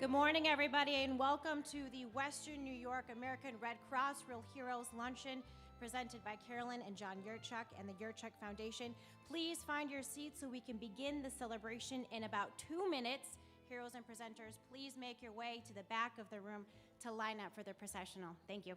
Good morning, everybody, and welcome to the Western New York American Red Cross Real Heroes Luncheon presented by Carolyn and John Yurtchuk and the Yurtchuk Foundation. Please find your seats so we can begin the celebration in about 2 minutes. Heroes and presenters, please make your way to the back of the room to line up for the processional. Thank you.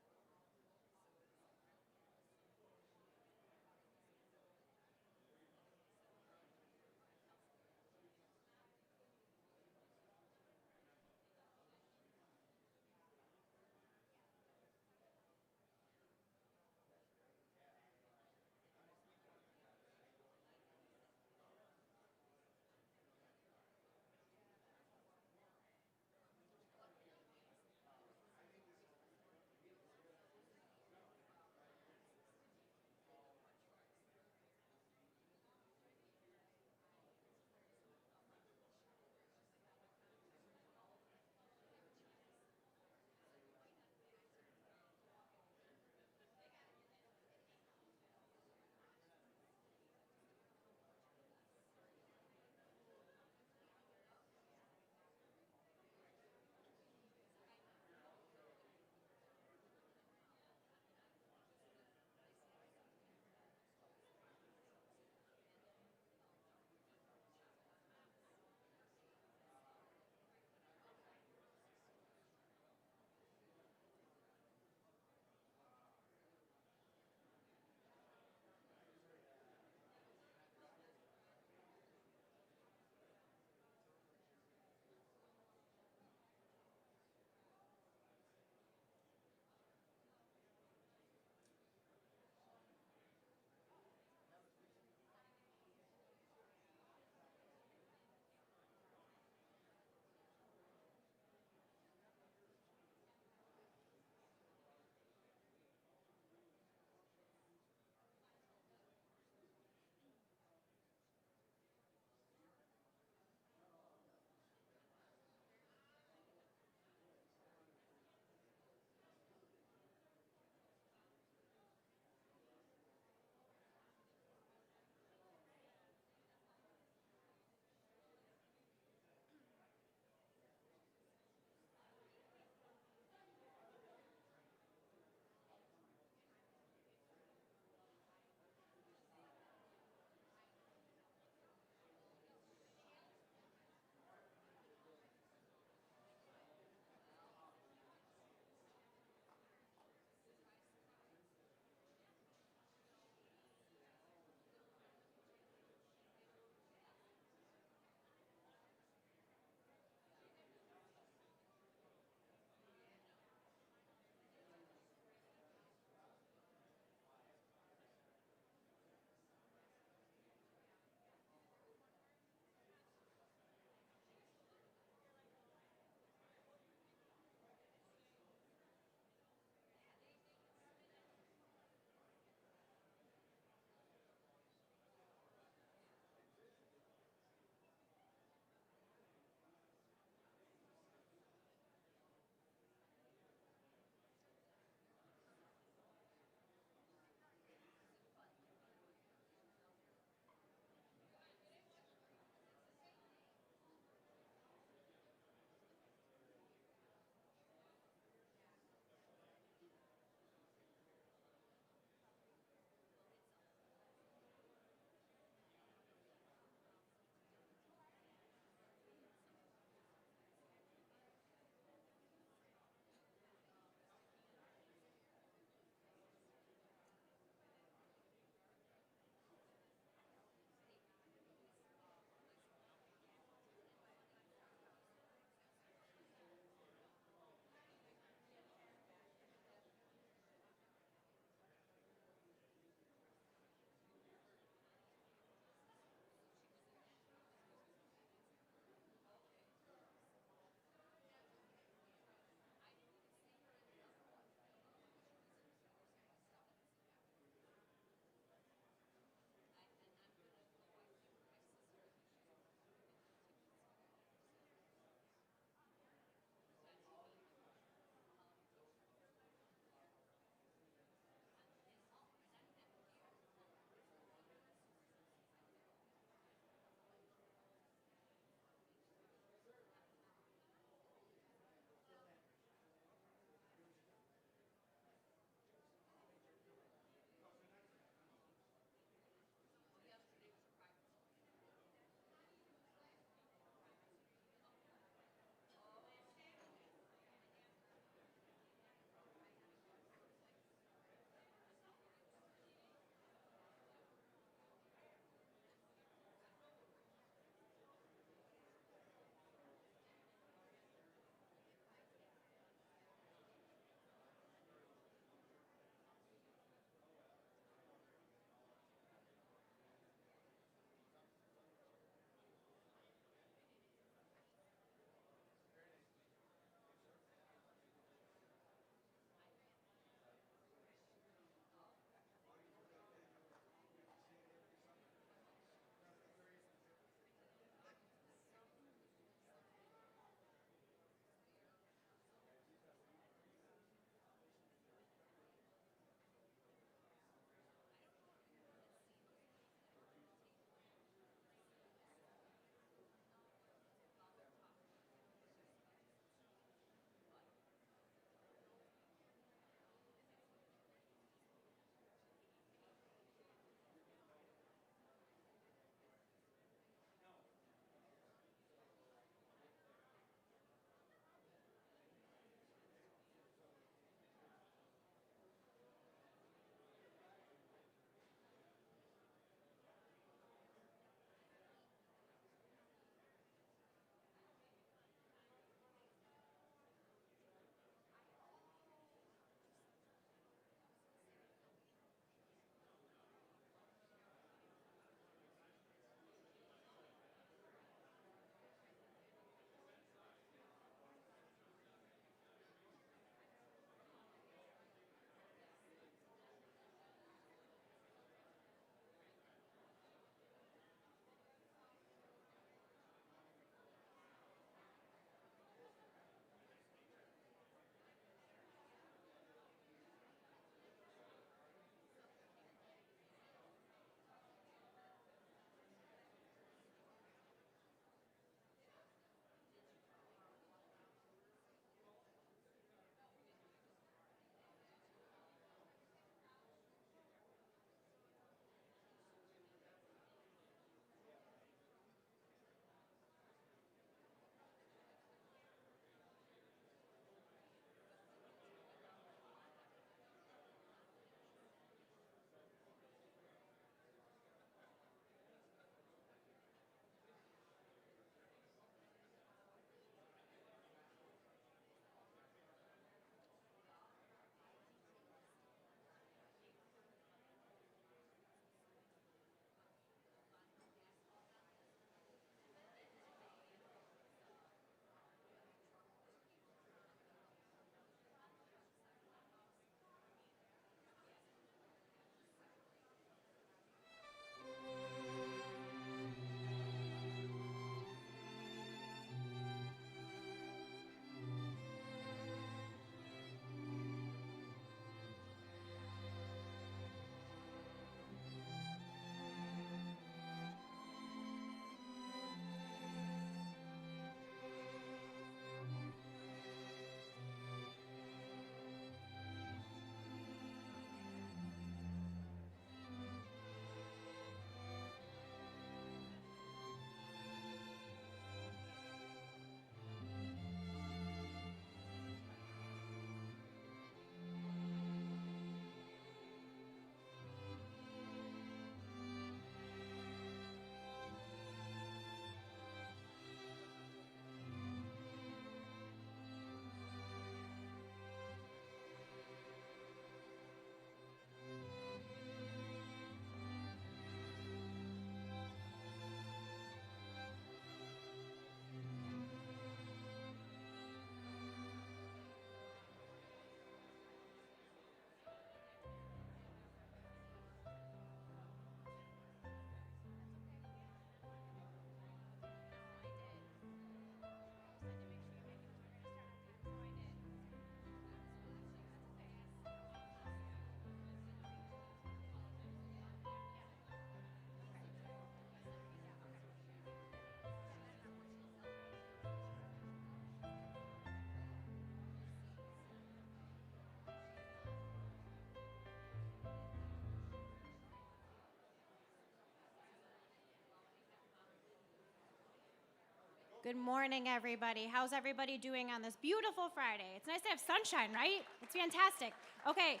Good morning, everybody. How's everybody doing on this beautiful Friday? It's nice to have sunshine, right? It's fantastic. Okay,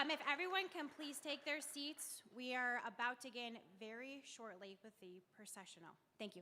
if everyone can please take their seats, we are about to begin very shortly with the processional. Thank you.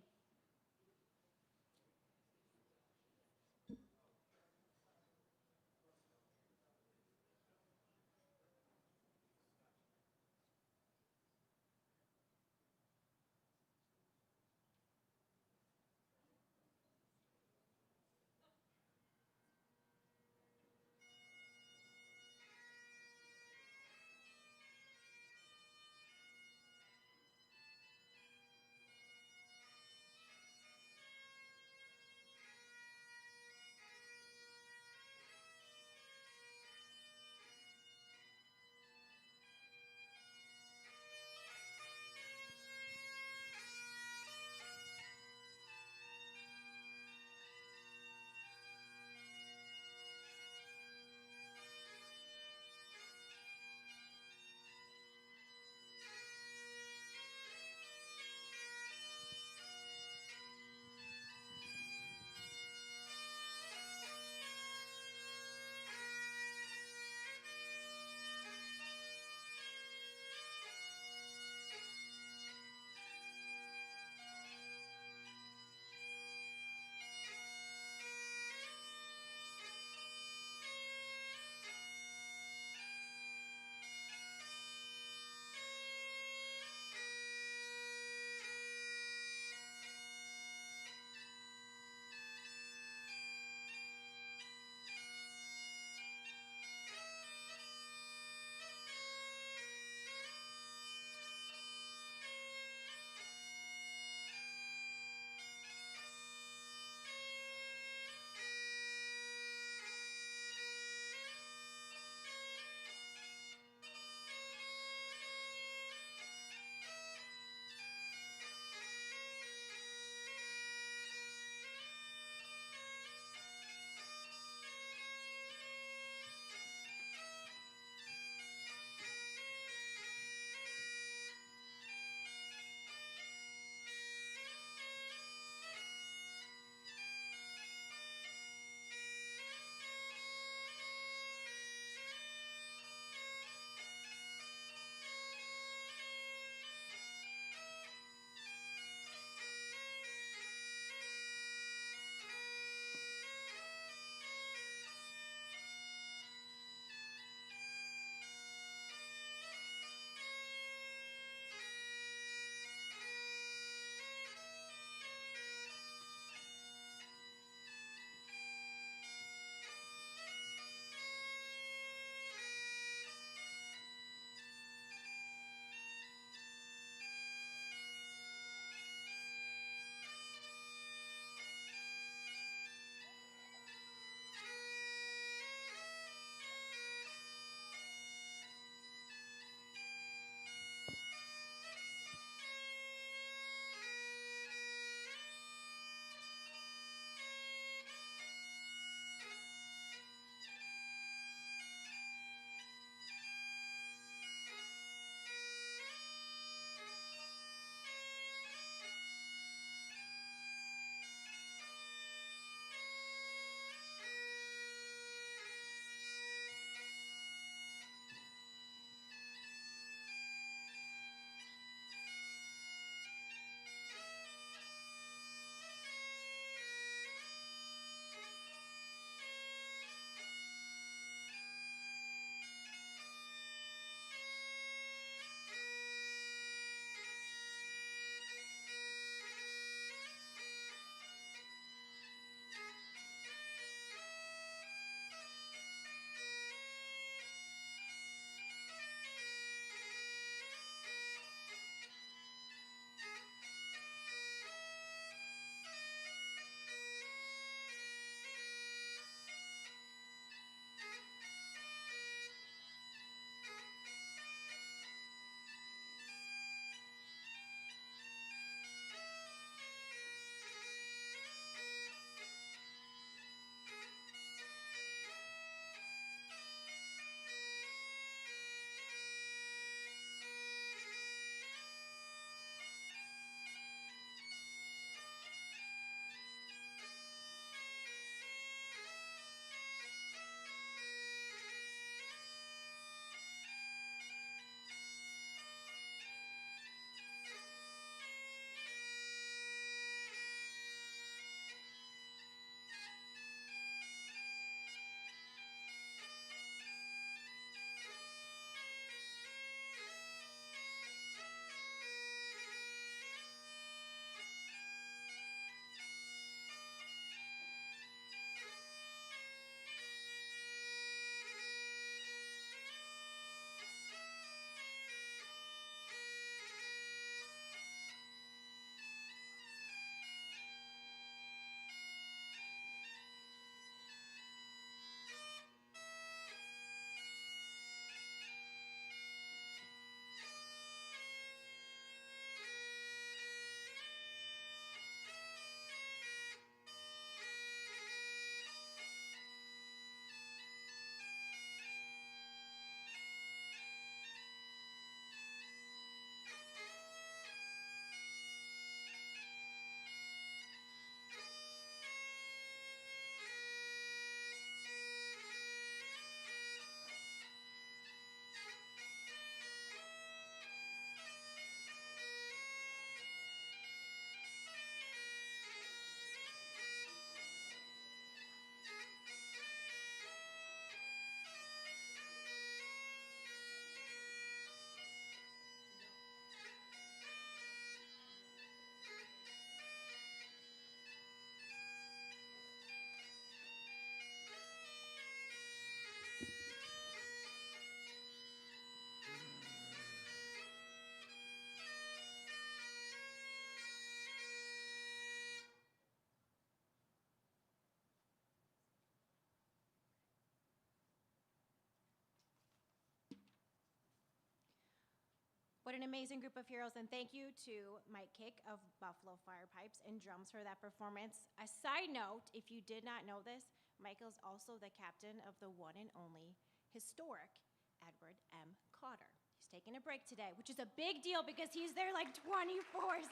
What an amazing group of heroes, and thank you to Mike Kick of Buffalo Fire Pipes and Drums for that performance. A side note, if you did not know this, Michael's also the captain of the one and only historic Edward M. Cotter. He's taking a break today, which is a big deal because he's there like 24/7.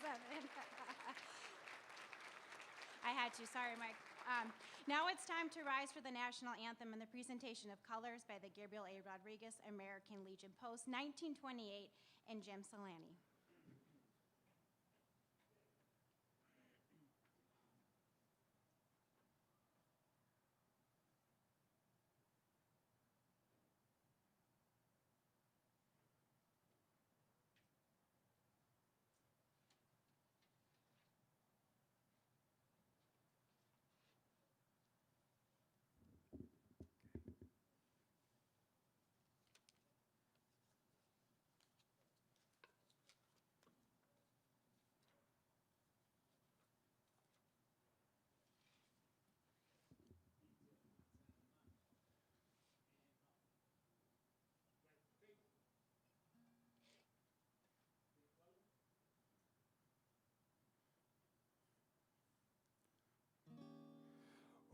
I had to, sorry, Mike. Now it's time to rise for the national anthem and the presentation of colors by the Gabriel A. Rodriguez American Legion Post, 1928, and Jim Solani.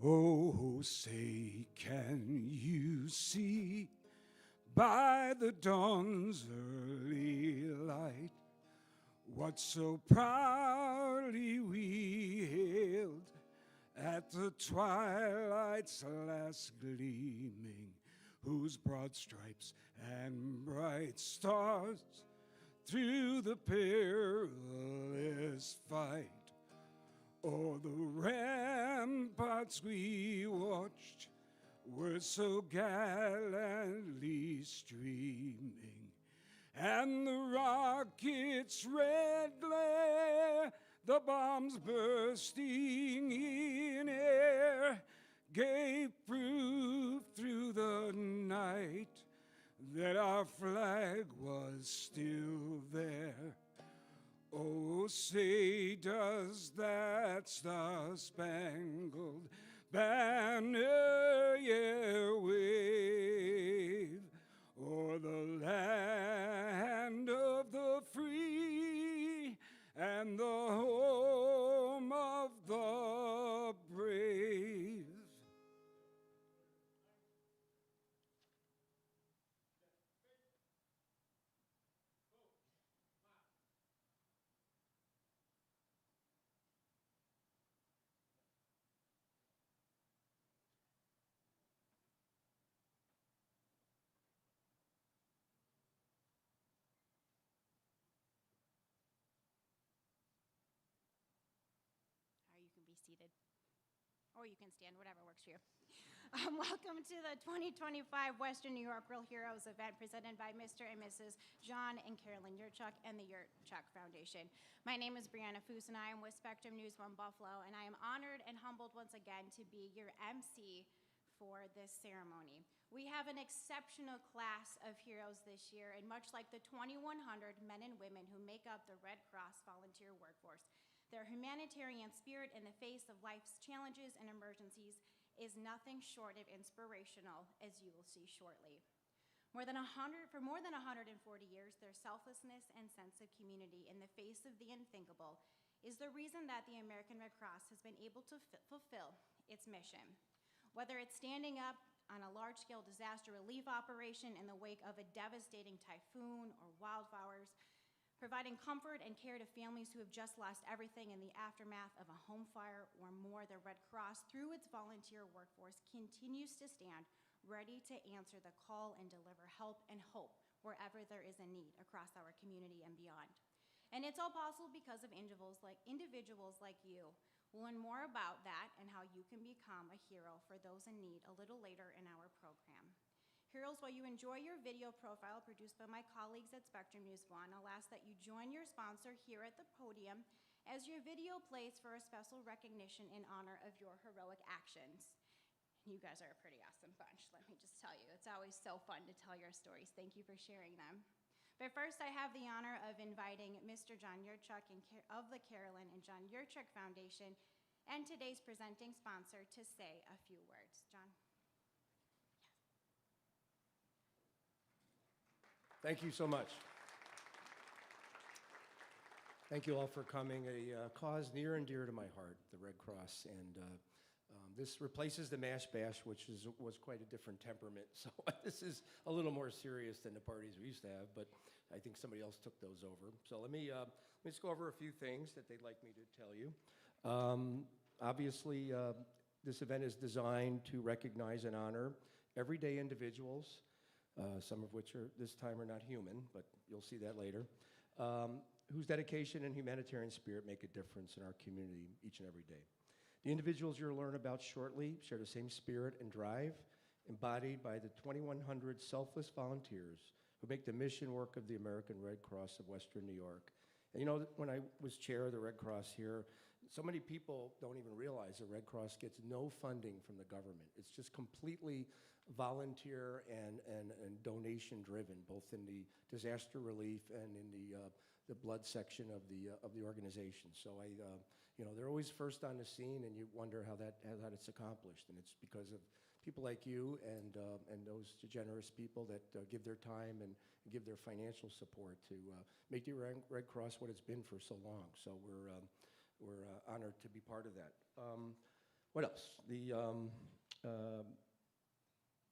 Oh, say, can you see by the dawn's early light what so proudly we hailed at the twilight's last gleaming, whose broad stripes and bright stars through the perilous fight o'er the ramparts we watched were so gallantly streaming, and the rocket's red glare, the bombs bursting in air, gave proof through the night that our flag was still there. Oh, say, does that star-spangled banner yet wave o'er the land of the free and the home of the brave? Or you can be seated, or you can stand, whatever works for you. Welcome to the 2025 Western New York Real Heroes event presented by Mr. and Mrs. John and Carolyn Yurtchuk and the Yurtchuk Foundation. My name is Brianna Foose, and I am with Spectrum News 1 Buffalo, and I am honored and humbled once again to be your MC for this ceremony. We have an exceptional class of heroes this year, and much like the 2,100 men and women who make up the Red Cross volunteer workforce, their humanitarian spirit in the face of life's challenges and emergencies is nothing short of inspirational, as you will see shortly. For more than 140 years, their selflessness and sense of community in the face of the unthinkable is the reason that the American Red Cross has been able to fulfill its mission. Whether it's standing up on a large-scale disaster relief operation in the wake of a devastating typhoon or wildfires, providing comfort and care to families who have just lost everything in the aftermath of a home fire or more, the Red Cross, through its volunteer workforce, continues to stand ready to answer the call and deliver help and hope wherever there is a need across our community and beyond. And it's all possible because of individuals like you. We'll learn more about that and how you can become a hero for those in need a little later in our program. Heroes, while you enjoy your video profile produced by my colleagues at Spectrum News 1, I'll ask that you join your sponsor here at the podium as your video plays for a special recognition in honor of your heroic actions. You guys are a pretty awesome bunch, let me just tell you. It's always so fun to tell your stories. Thank you for sharing them. But first, I have the honor of inviting Mr. John Yurtchuk of the Carolyn and John Yurtchuk Foundation and today's presenting sponsor to say a few words. John? Thank you so much. Thank you all for coming. A cause near and dear to my heart, the Red Cross. And this replaces the Mash Bash, which was quite a different temperament. So this is a little more serious than the parties we used to have, but I think somebody else took those over. So let me just go over a few things that they'd like me to tell you. Obviously, this event is designed to recognize and honor everyday individuals, some of which are this time are not human, but you'll see that later, whose dedication and humanitarian spirit make a difference in our community each and every day. The individuals you'll learn about shortly share the same spirit and drive embodied by the 2,100 selfless volunteers who make the mission work of the American Red Cross of Western New York. And you know, when I was chair of the Red Cross here, so many people don't even realize the Red Cross gets no funding from the government. It's just completely volunteer and donation driven, both in the disaster relief and in the blood section of the organization. So you know, they're always first on the scene, and you wonder how it's accomplished. And it's because of people like you and those generous people that give their time and give their financial support to make the Red Cross what it's been for so long. So we're honored to be part of that. What else? The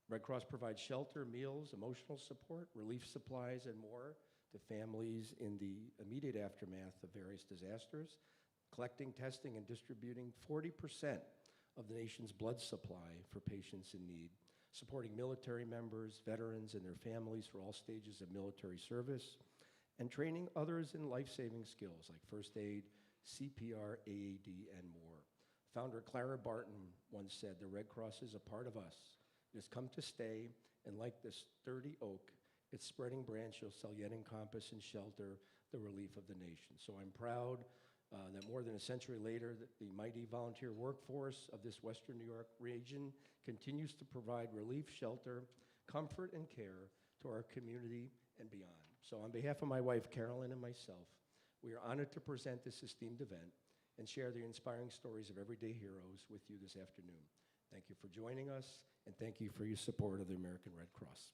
Red Cross provides shelter, meals, emotional support, relief supplies, and more to families in the immediate aftermath of various disasters, collecting, testing, and distributing 40% of the nation's blood supply for patients in need, supporting military members, veterans, and their families for all stages of military service, and training others in life-saving skills like first aid, CPR, AED, and more. Founder Clara Barton once said, "The Red Cross is a part of us. It has come to stay, and like this sturdy oak, its spreading branch shall yet encompass and shelter the relief of the nation." So I'm proud that more than a century later, the mighty volunteer workforce of this Western New York region continues to provide relief, shelter, comfort, and care to our community and beyond. So on behalf of my wife, Carolyn, and myself, we are honored to present this esteemed event and share the inspiring stories of everyday heroes with you this afternoon. Thank you for joining us, and thank you for your support of the American Red Cross.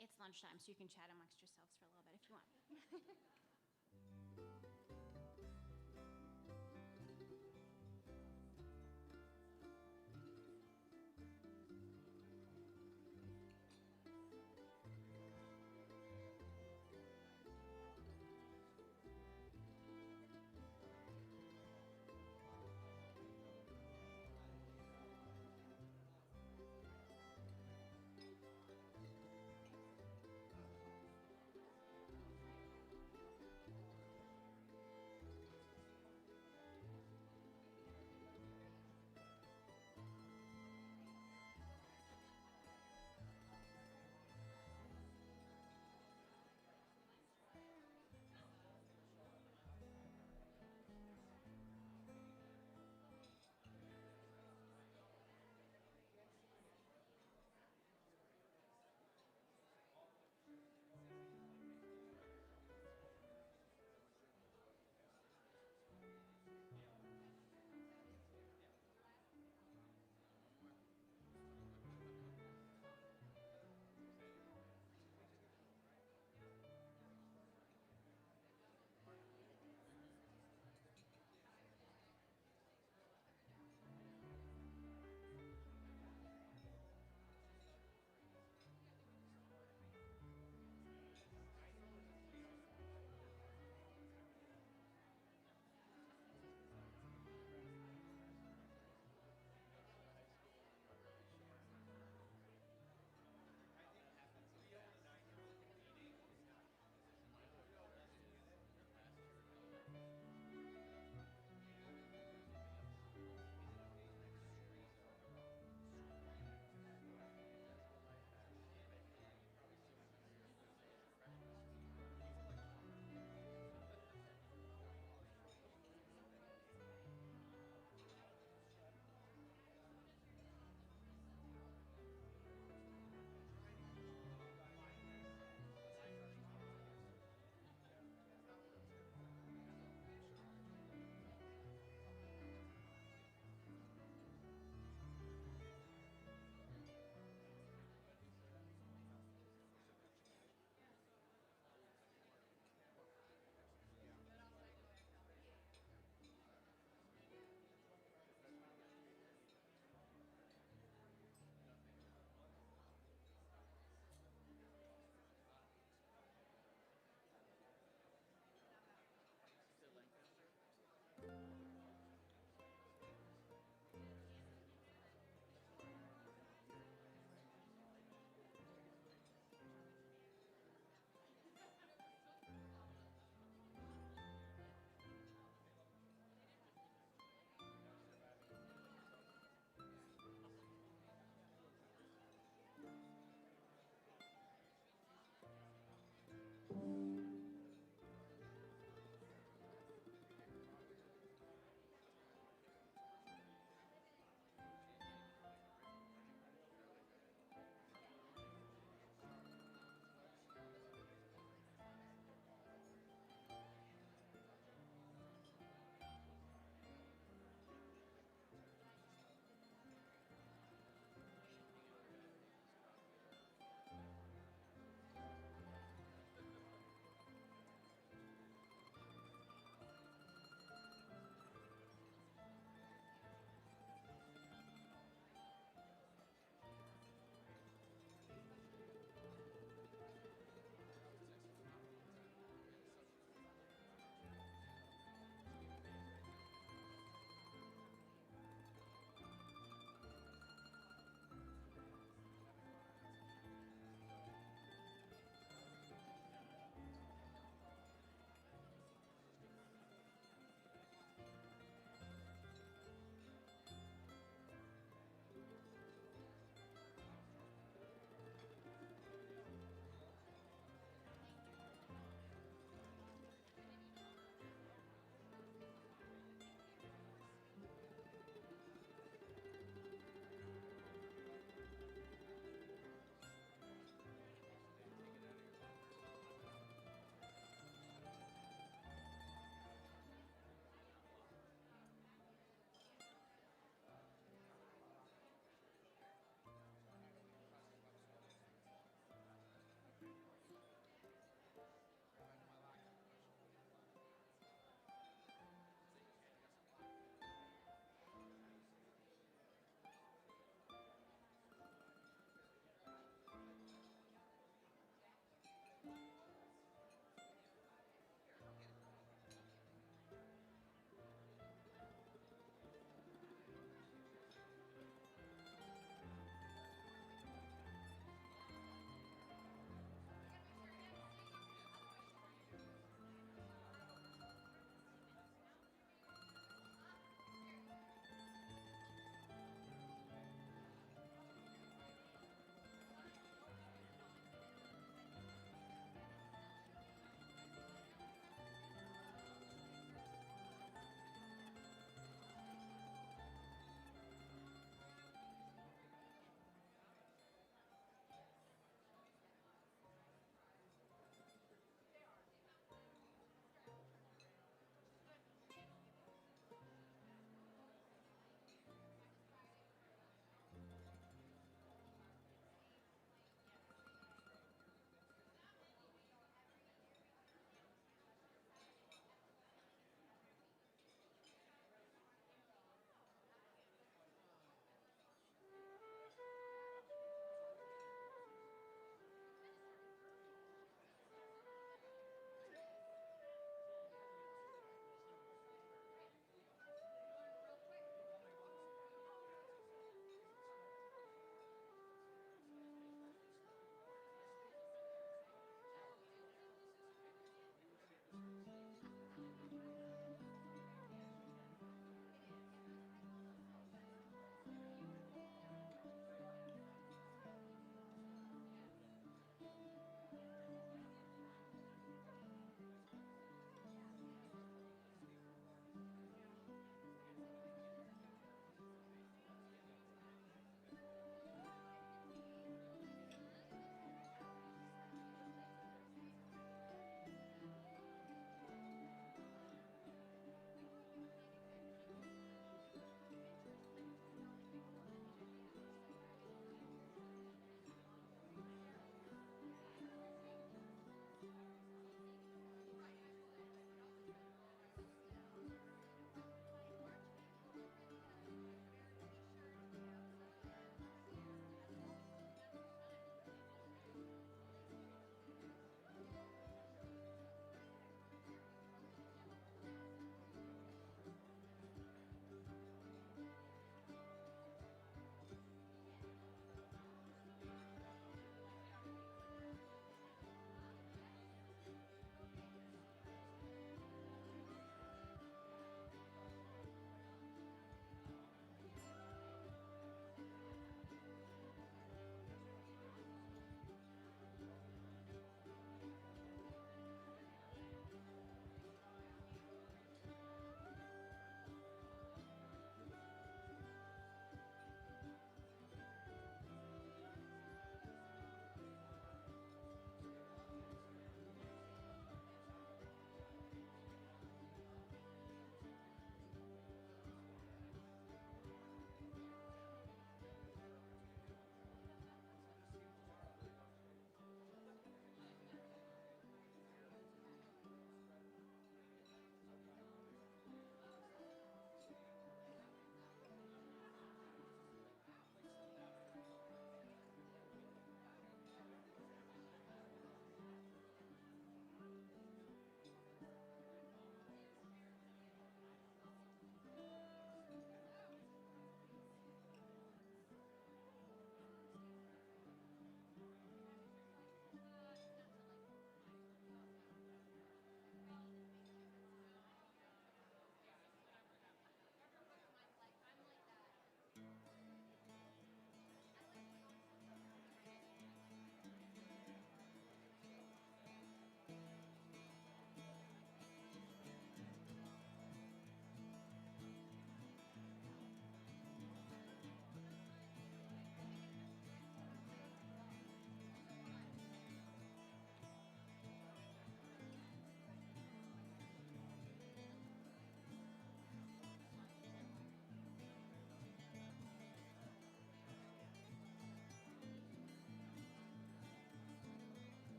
It's lunchtime, so you can chat amongst yourselves for a little bit if you want.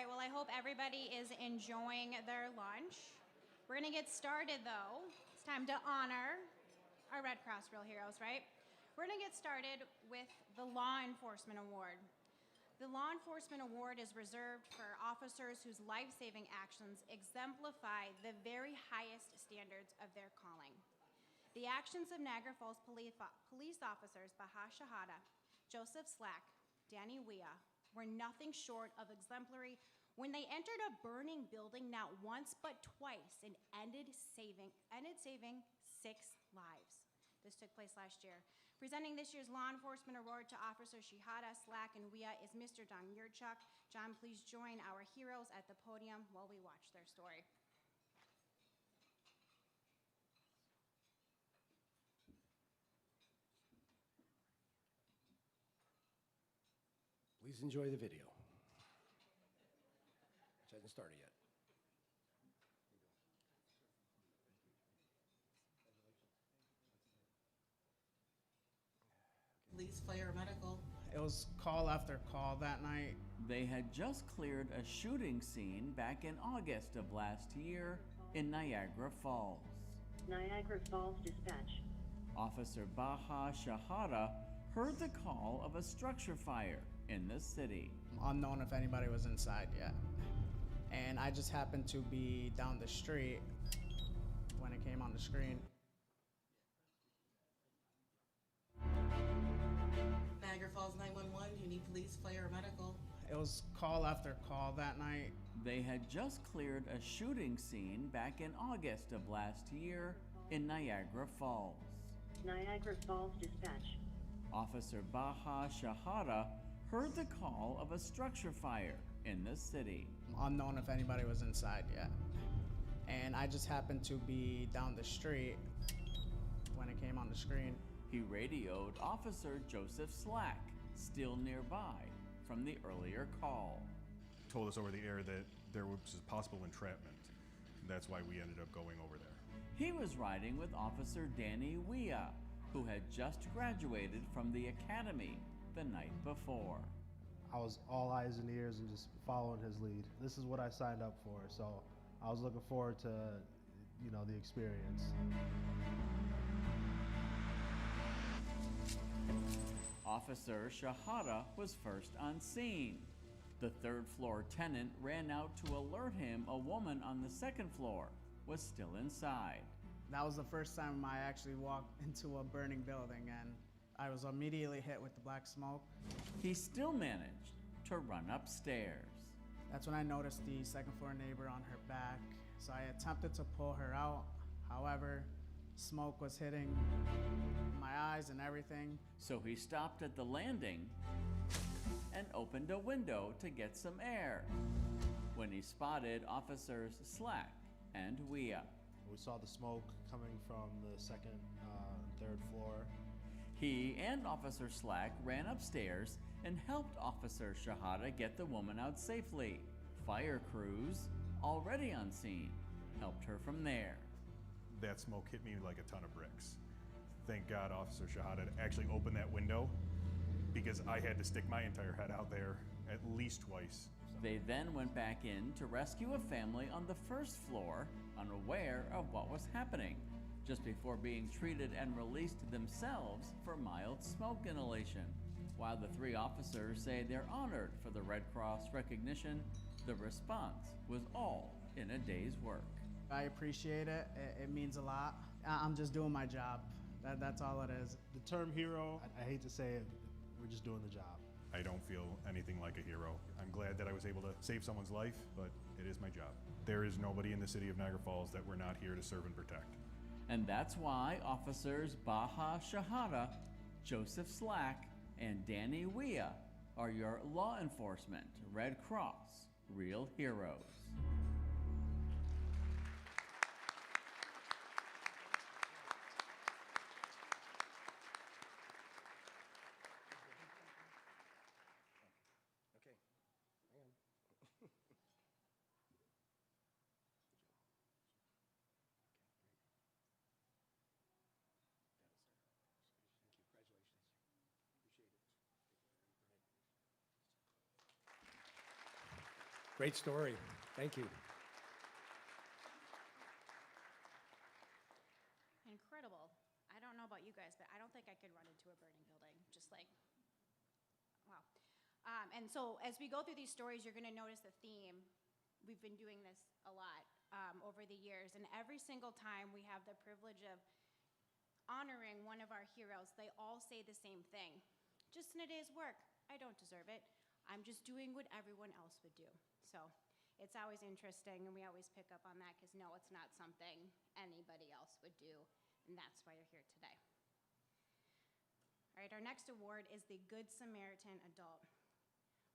right, well, I hope everybody is enjoying their lunch. We're gonna get started though. It's time to honor our Red Cross Real Heroes, right? We're gonna get started with the Law Enforcement Award. The Law Enforcement Award is reserved for officers whose life-saving actions exemplify the very highest standards of their calling. The actions of Niagara Falls police officers Baha Shahada, Joseph Slack, Danny Weah were nothing short of exemplary when they entered a burning building not once but twice and ended saving 6 lives. This took place last year. Presenting this year's Law Enforcement Award to Officers Shahada, Slack, and Weah is Mr. John Yurtchuk. John, please join our heroes at the podium while we watch their story. Please enjoy the video, which hasn't started yet. Police, fire, medical. It was call after call that night. They had just cleared a shooting scene back in August of last year in Niagara Falls. Niagara Falls Dispatch. Officer Baha Shahada heard the call of a structure fire in the city. Unknown if anybody was inside yet. And I just happened to be down the street when it came on the screen. Niagara Falls 911, do you need police, fire, or medical? It was call after call that night. They had just cleared a shooting scene back in August of last year in Niagara Falls. Niagara Falls Dispatch. Officer Baha Shahada heard the call of a structure fire in the city. Unknown if anybody was inside yet. And I just happened to be down the street when it came on the screen. He radioed Officer Joseph Slack, still nearby, from the earlier call. Told us over the air that there was possible entrapment. That's why we ended up going over there. He was riding with Officer Danny Weah, who had just graduated from the academy the night before. I was all eyes and ears and just following his lead. This is what I signed up for, so I was looking forward to, the experience. Officer Shahada was first on scene. The third-floor tenant ran out to alert him a woman on the second floor was still inside. That was the first time I actually walked into a burning building, and I was immediately hit with the black smoke. He still managed to run upstairs. That's when I noticed the second floor neighbor on her back, so I attempted to pull her out. However, smoke was hitting my eyes and everything. So he stopped at the landing and opened a window to get some air when he spotted Officers Slack and Weah. We saw the smoke coming from the second and third floor. He and Officer Slack ran upstairs and helped Officer Shahada get the woman out safely. Fire crews, already on scene, helped her from there. That smoke hit me like a ton of bricks. Thank God Officer Shahada actually opened that window, because I had to stick my entire head out there at least twice. They then went back in to rescue a family on the first floor, unaware of what was happening, just before being treated and released themselves for mild smoke inhalation. While the three officers say they're honored for the Red Cross recognition, the response was all in a day's work. I appreciate it. It means a lot. I'm just doing my job. That's all it is. The term hero, I hate to say it, we're just doing the job. I don't feel anything like a hero. I'm glad that I was able to save someone's life, but it is my job. There is nobody in the city of Niagara Falls that we're not here to serve and protect. And that's why Officers Baha Shahada, Joseph Slack, and Danny Weah are your law enforcement Red Cross real heroes. Great story. Thank you. Incredible. I don't know about you guys, but I don't think I could run into a burning building. Just like, wow. And so as we go through these stories, you're going to notice a theme. We've been doing this a lot over the years, and every single time we have the privilege of honoring one of our heroes, they all say the same thing. Just in a day's work, I don't deserve it. I'm just doing what everyone else would do. So it's always interesting, and we always pick up on that because no, it's not something anybody else would do, and that's why you're here today. All right, our next award is the Good Samaritan Adult.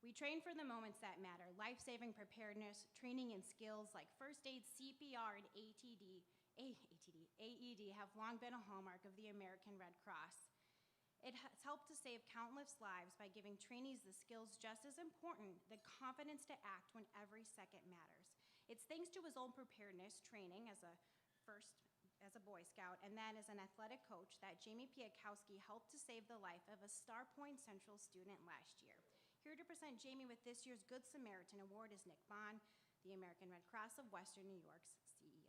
We train for the moments that matter. Life-saving preparedness, training in skills like first aid, CPR, and AED have long been a hallmark of the American Red Cross. It has helped to save countless lives by giving trainees the skills just as important, the confidence to act when every second matters. It's thanks to his own preparedness training as a Boy Scout and then as an athletic coach that Jamie Piakowski helped to save the life of a Star Point Central student last year. Here to present Jamie with this year's Good Samaritan Award is Nick Bond, the American Red Cross of Western New York's CEO.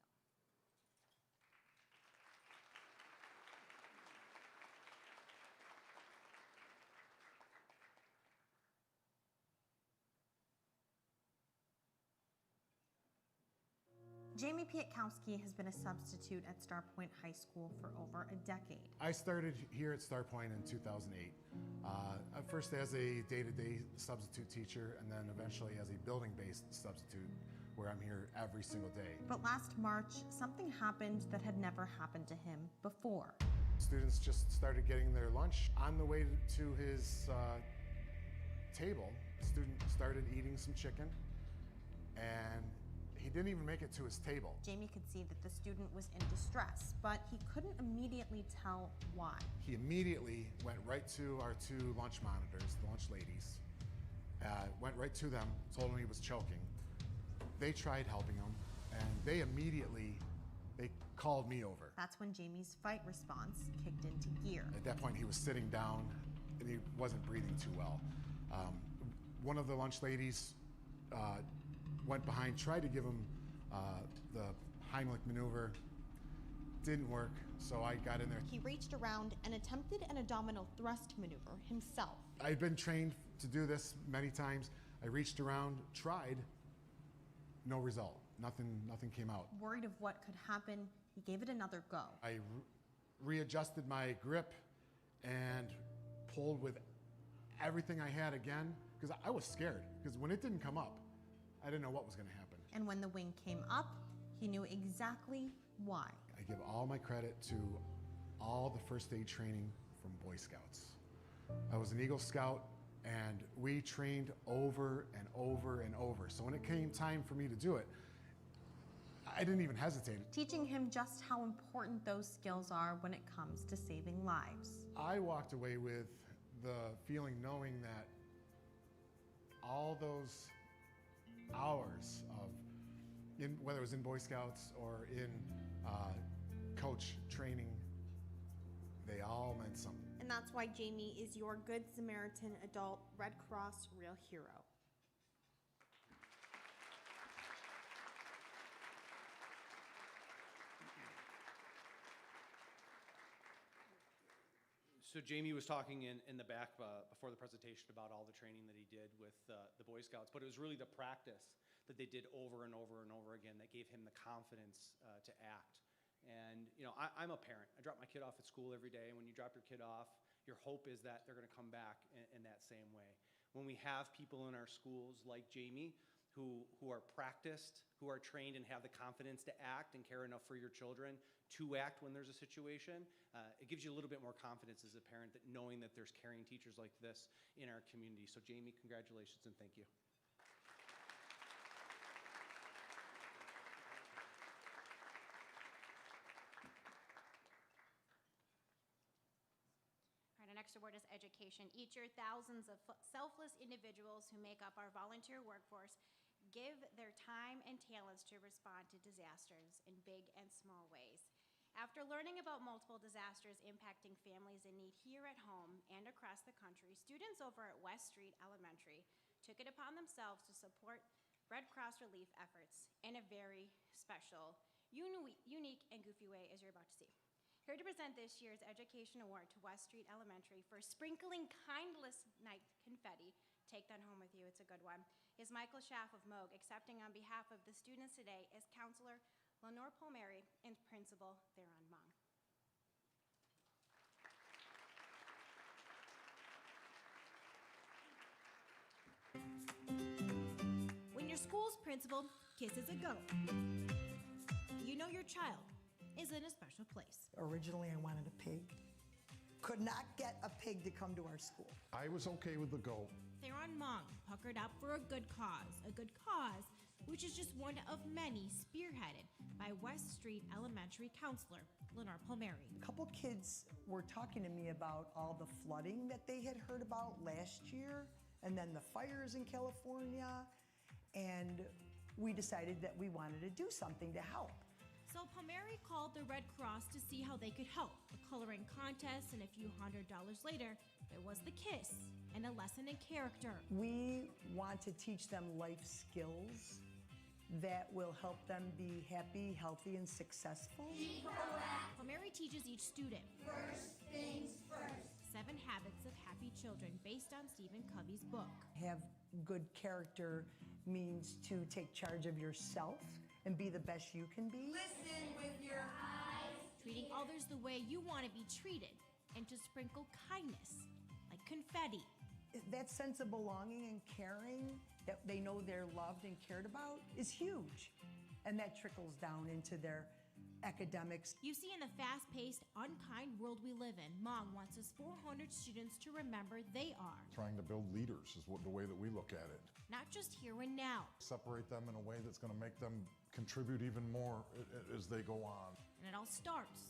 Jamie Piatkowski has been a substitute at Star Point High School for over a decade. I started here at Star Point in 2008. First as a day-to-day substitute teacher, and then eventually as a building-based substitute, where I'm here every single day. But last March, something happened that had never happened to him before. Students just started getting their lunch. On the way to his table, the student started eating some chicken, and he didn't even make it to his table. Jamie could see that the student was in distress, but he couldn't immediately tell why. He immediately went right to our two lunch monitors, the lunch ladies, went right to them, told him he was choking. They tried helping him, and they called me over. That's when Jamie's fight response kicked into gear. At that point, he was sitting down, and he wasn't breathing too well. One of the lunch ladies went behind, tried to give him the Heimlich maneuver. Didn't work, so I got in there. He reached around and attempted an abdominal thrust maneuver himself. I've been trained to do this many times. I reached around, tried, no result. Nothing came out. Worried of what could happen, he gave it another go. I readjusted my grip and pulled with everything I had again, because I was scared, because when it didn't come up, I didn't know what was going to happen. And when the wing came up, he knew exactly why. I give all my credit to all the first aid training from Boy Scouts. I was an Eagle Scout, and we trained over and over and over. So when it came time for me to do it, I didn't even hesitate. Teaching him just how important those skills are when it comes to saving lives. I walked away with the feeling knowing that all those hours of, whether it was in Boy Scouts or in coach training, they all meant something. And that's why Jamie is your Good Samaritan Adult Red Cross Real Hero. So Jamie was talking in the back before the presentation about all the training that he did with the Boy Scouts, but it was really the practice that they did over and over and over again that gave him the confidence to act. And you know, I'm a parent. I drop my kid off at school every day, and when you drop your kid off, your hope is that they're going to come back in that same way. When we have people in our schools like Jamie who are practiced, who are trained and have the confidence to act and care enough for your children to act when there's a situation, it gives you a little bit more confidence as a parent that knowing that there's caring teachers like this in our community. So Jamie, congratulations and thank you. All right, our next award is education. Each year, thousands of selfless individuals who make up our volunteer workforce give their time and talents to respond to disasters in big and small ways. After learning about multiple disasters impacting families in need here at home and across the country, students over at West Street Elementary took it upon themselves to support Red Cross relief efforts in a very special, unique, and goofy way, as you're about to see. Here to present this year's Education Award to West Street Elementary for sprinkling kindness night confetti, take that home with you, it's a good one, is Michael Schaff of Moog. Accepting on behalf of the students today is Counselor Lenore Palmieri and Principal Theron Mong. When your school's principal kisses a goat, you know your child is in a special place. Originally, I wanted a pig. Could not get a pig to come to our school. I was okay with the goat. Theron Mong puckered up for a good cause, which is just one of many spearheaded by West Street Elementary Counselor Lenore Palmieri. A couple kids were talking to me about all the flooding that they had heard about last year, and then the fires in California, and we decided that we wanted to do something to help. So Palmieri called the Red Cross to see how they could help. A coloring contest, and a few $100 later, there was the kiss and a lesson in character. We want to teach them life skills that will help them be happy, healthy, and successful. Palmieri teaches each student first things first. 7 Habits of Happy Children, based on Stephen Covey's book. Have good character means to take charge of yourself and be the best you can be. Listen with your eyes. Treating others the way you want to be treated, and to sprinkle kindness, like confetti. That sense of belonging and caring, that they know they're loved and cared about, is huge. And that trickles down into their academics. You see, in the fast-paced, unkind world we live in, Mong wants his 400 students to remember they are. Trying to build leaders is the way that we look at it. Not just here and now. Separate them in a way that's going to make them contribute even more as they go on. And it all starts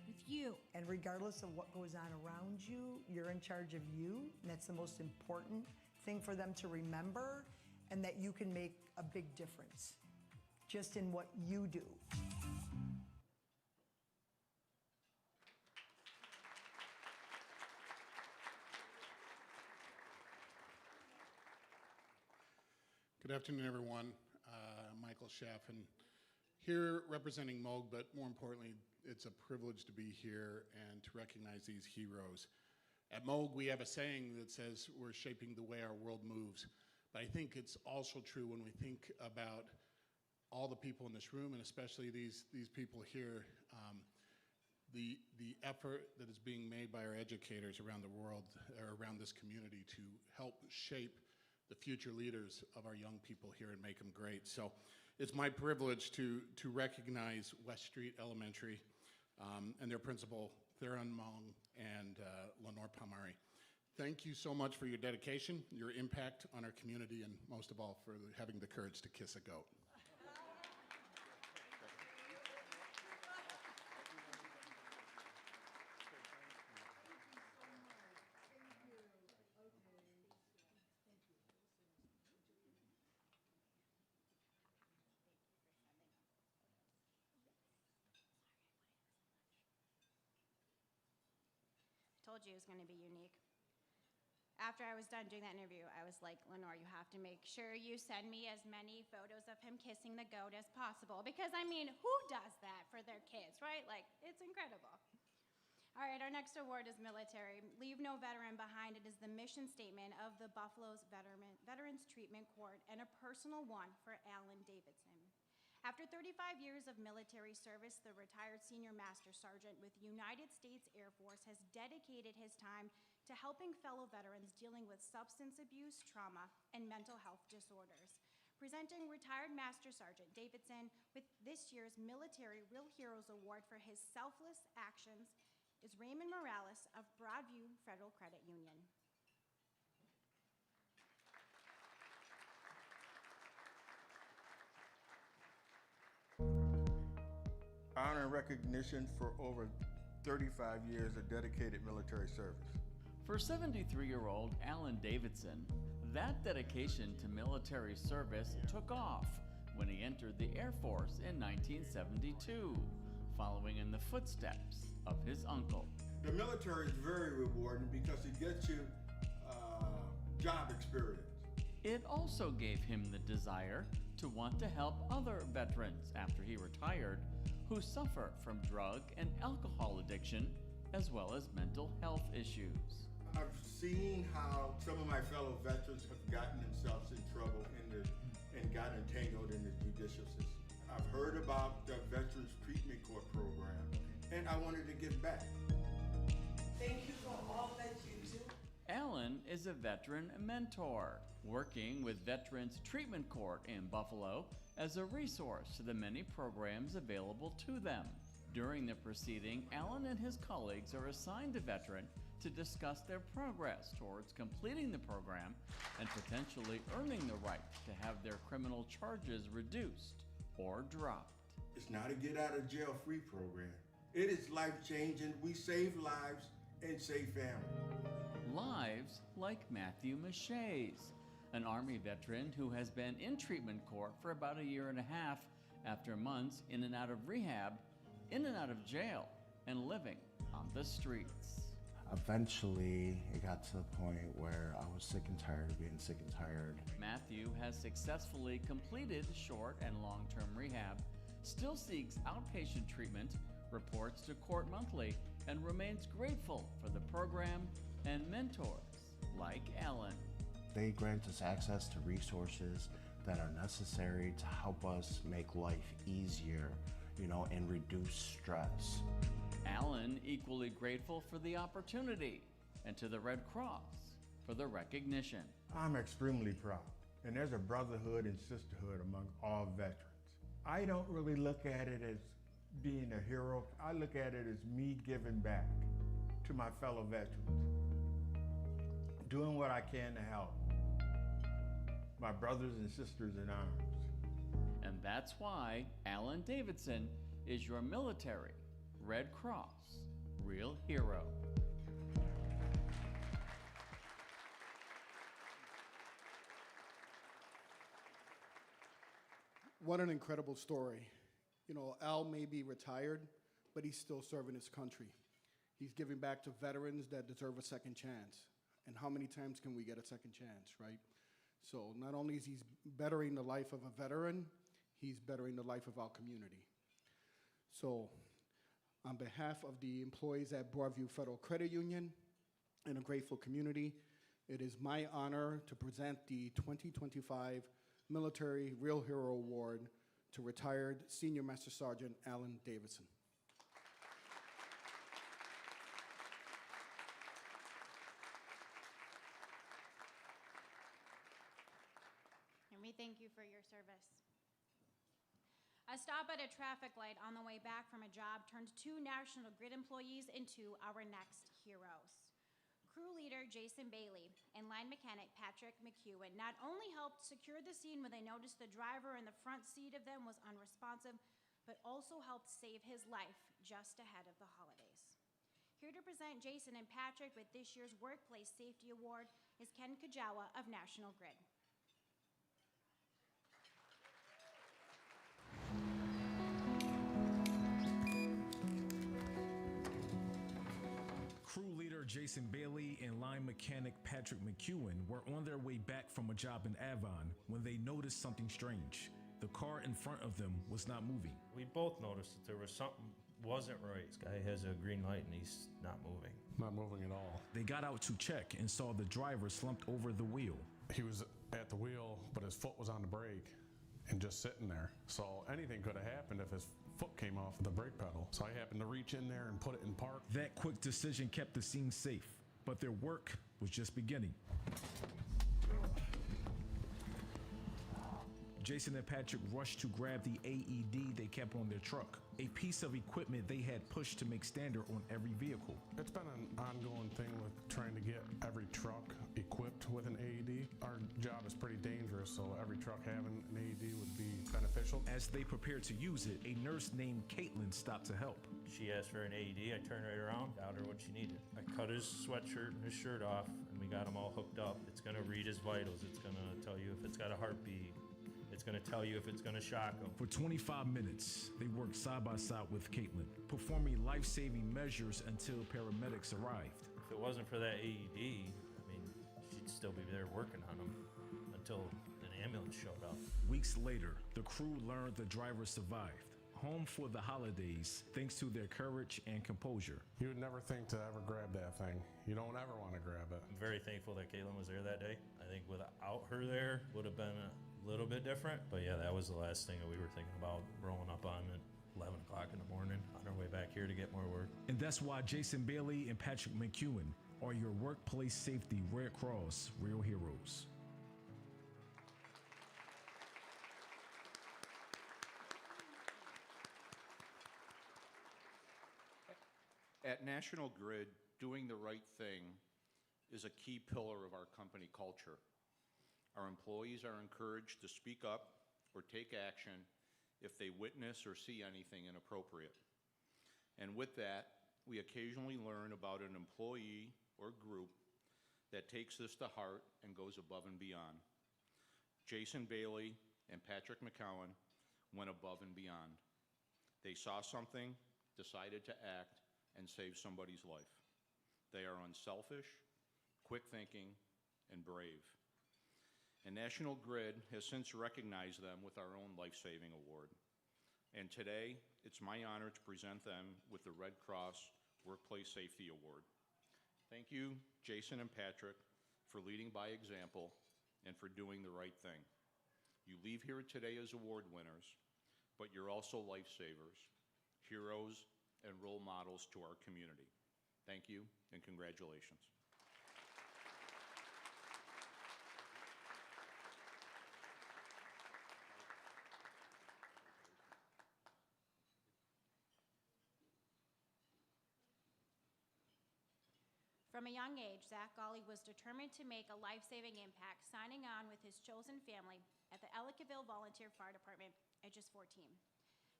with you. And regardless of what goes on around you, you're in charge of you, and that's the most important thing for them to remember, and that you can make a big difference just in what you do. Good afternoon, everyone. Michael Schaff, and here representing Moog, but more importantly, it's a privilege to be here and to recognize these heroes. At Moog, we have a saying that says we're shaping the way our world moves, but I think it's also true when we think about all the people in this room, and especially these people here, the effort that is being made by our educators around the world, or around this community, to help shape the future leaders of our young people here and make them great. So it's my privilege to recognize West Street Elementary and their principal, Theron Mong and Lenore Palmieri. Thank you so much for your dedication, your impact on our community, and most of all, for having the courage to kiss a goat. Told you it was going to be unique. After I was done doing that interview, I was like, Lenore, you have to make sure you send me as many photos of him kissing the goat as possible, because I mean, who does that for their kids, right? Like, it's incredible. All right, our next award is military. Leave no veteran behind. It is the mission statement of the Buffalo's Veterans Treatment Court, and a personal one for Alan Davidson. After 35 years of military service, the retired senior master sergeant with the United States Air Force has dedicated his time to helping fellow veterans dealing with substance abuse, trauma, and mental health disorders. Presenting retired Master Sergeant Davidson with this year's Military Real Heroes Award for his selfless actions is Raymond Morales of Broadview Federal Credit Union. Honor and recognition for over 35 years of dedicated military service. For 73-year-old Alan Davidson, that dedication to military service took off when he entered the Air Force in 1972, following in the footsteps of his uncle. The military is very rewarding because it gets you job experience. It also gave him the desire to want to help other veterans after he retired who suffer from drug and alcohol addiction as well as mental health issues. I've seen how some of my fellow veterans have gotten themselves in trouble and got entangled in the judicial system. I've heard about the Veterans Treatment Court program, and I wanted to give back. Thank you for all that you do. Alan is a veteran mentor, working with Veterans Treatment Court in Buffalo as a resource to the many programs available to them. During the proceeding, Alan and his colleagues are assigned a veteran to discuss their progress towards completing the program and potentially earning the right to have their criminal charges reduced or dropped. It's not a get out of jail free program. It is life changing. We save lives and save families. Lives like Matthew Mache's, an Army veteran who has been in treatment court for about a year and a half after months in and out of rehab, in and out of jail, and living on the streets. Eventually, it got to the point where I was sick and tired of being sick and tired. Matthew has successfully completed short and long-term rehab, still seeks outpatient treatment, reports to court monthly, and remains grateful for the program and mentors like Alan. They grant us access to resources that are necessary to help us make life easier, and reduce stress. Alan equally grateful for the opportunity and to the Red Cross for the recognition. I'm extremely proud, and there's a brotherhood and sisterhood among all veterans. I don't really look at it as being a hero. I look at it as me giving back to my fellow veterans, doing what I can to help my brothers and sisters in arms. And that's why Alan Davidson is your military Red Cross real hero. What an incredible story. Al may be retired, but he's still serving his country. He's giving back to veterans that deserve a second chance. And how many times can we get a second chance, right? So not only is he bettering the life of a veteran, he's bettering the life of our community. So on behalf of the employees at Broadview Federal Credit Union and a grateful community, it is my honor to present the 2025 Military Real Hero Award to retired Senior Master Sergeant Alan Davidson. And we thank you for your service. A stop at a traffic light on the way back from a job turned 2 National Grid employees into our next heroes. Crew leader Jason Bailey and line mechanic Patrick McEwen not only helped secure the scene when they noticed the driver in the front seat of them was unresponsive, but also helped save his life just ahead of the holidays. Here to present Jason and Patrick with this year's Workplace Safety Award is Ken Kajawa of National Grid. Crew leader Jason Bailey and line mechanic Patrick McEwen were on their way back from a job in Avon when they noticed something strange. The car in front of them was not moving. We both noticed that there was something wasn't right. This guy has a green light and he's not moving. Not moving at all. They got out to check and saw the driver slumped over the wheel. He was at the wheel, but his foot was on the brake and just sitting there. So anything could have happened if his foot came off the brake pedal. So I happened to reach in there and put it in park. That quick decision kept the scene safe, but their work was just beginning. Jason and Patrick rushed to grab the AED they kept on their truck, a piece of equipment they had pushed to make standard on every vehicle. It's been an ongoing thing with trying to get every truck equipped with an AED. Our job is pretty dangerous, so every truck having an AED would be beneficial. As they prepared to use it, a nurse named Caitlin stopped to help. She asked for an AED. I turned right around, got her what she needed. I cut his sweatshirt and his shirt off, and we got him all hooked up. It's gonna read his vitals. It's gonna tell you if it's got a heartbeat. It's going to tell you if it's going to shock them. For 25 minutes, they worked side by side with Caitlin, performing life-saving measures until paramedics arrived. If it wasn't for that AED, I mean, she'd still be there working on him until an ambulance showed up. Weeks later, the crew learned the driver survived. Home for the holidays, thanks to their courage and composure. You would never think to ever grab that thing. You don't ever want to grab it. I'm very thankful that Caitlin was there that day. I think without her there, would have been a little bit different. But yeah, that was the last thing that we were thinking about rolling up on at 11 o'clock in the morning on our way back here to get more work. And that's why Jason Bailey and Patrick McEwen are your workplace safety Red Cross real heroes. At National Grid, doing the right thing is a key pillar of our company culture. Our employees are encouraged to speak up or take action if they witness or see anything inappropriate. And with that, we occasionally learn about an employee or group that takes this to heart and goes above and beyond. Jason Bailey and Patrick McCowan went above and beyond. They saw something, decided to act, and save somebody's life. They are unselfish, quick thinking, and brave. And National Grid has since recognized them with our own life-saving award. And today, it's my honor to present them with the Red Cross Workplace Safety Award. Thank you, Jason and Patrick, for leading by example and for doing the right thing. You leave here today as award winners, but you're also lifesavers, heroes, and role models to our community. Thank you and congratulations. From a young age, Zach Gawley was determined to make a life-saving impact, signing on with his chosen family at the Ellicottville Volunteer Fire Department at just 14.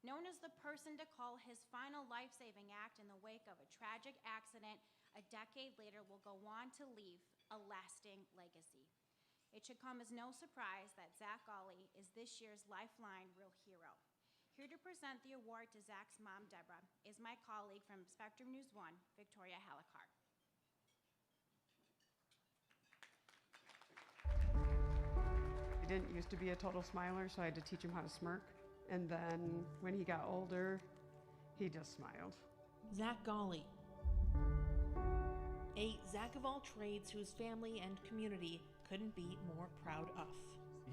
Known as the person to call his final life-saving act in the wake of a tragic accident a decade later will go on to leave a lasting legacy. It should come as no surprise that Zach Gawley is this year's Lifeline Real Hero. Here to present the award to Zach's mom, Deborah, is my colleague from Spectrum News 1, Victoria Halakar. He didn't used to be a total smiler, so I had to teach him how to smirk. And then when he got older, he just smiled. Zach Gawley, a Zach of all trades whose family and community couldn't be more proud of.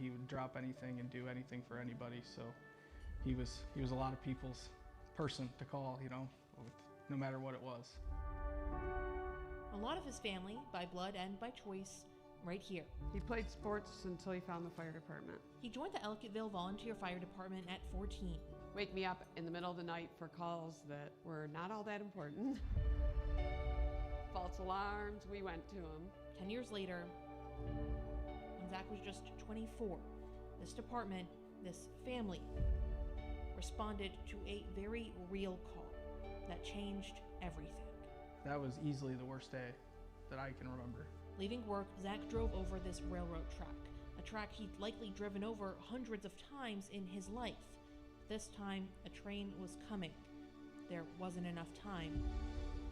He would drop anything and do anything for anybody, so he was a lot of people's person to call, you know, no matter what it was. A lot of his family, by blood and by choice, right here. He played sports until he found the fire department. He joined the Ellicottville Volunteer Fire Department at 14. Wake me up in the middle of the night for calls that were not all that important. False alarms, we went to them. 10 years later, when Zach was just 24, this department, this family, responded to a very real call that changed everything. That was easily the worst day that I can remember. Leaving work, Zach drove over this railroad track, a track he'd likely driven over hundreds of times in his life. This time, a train was coming. There wasn't enough time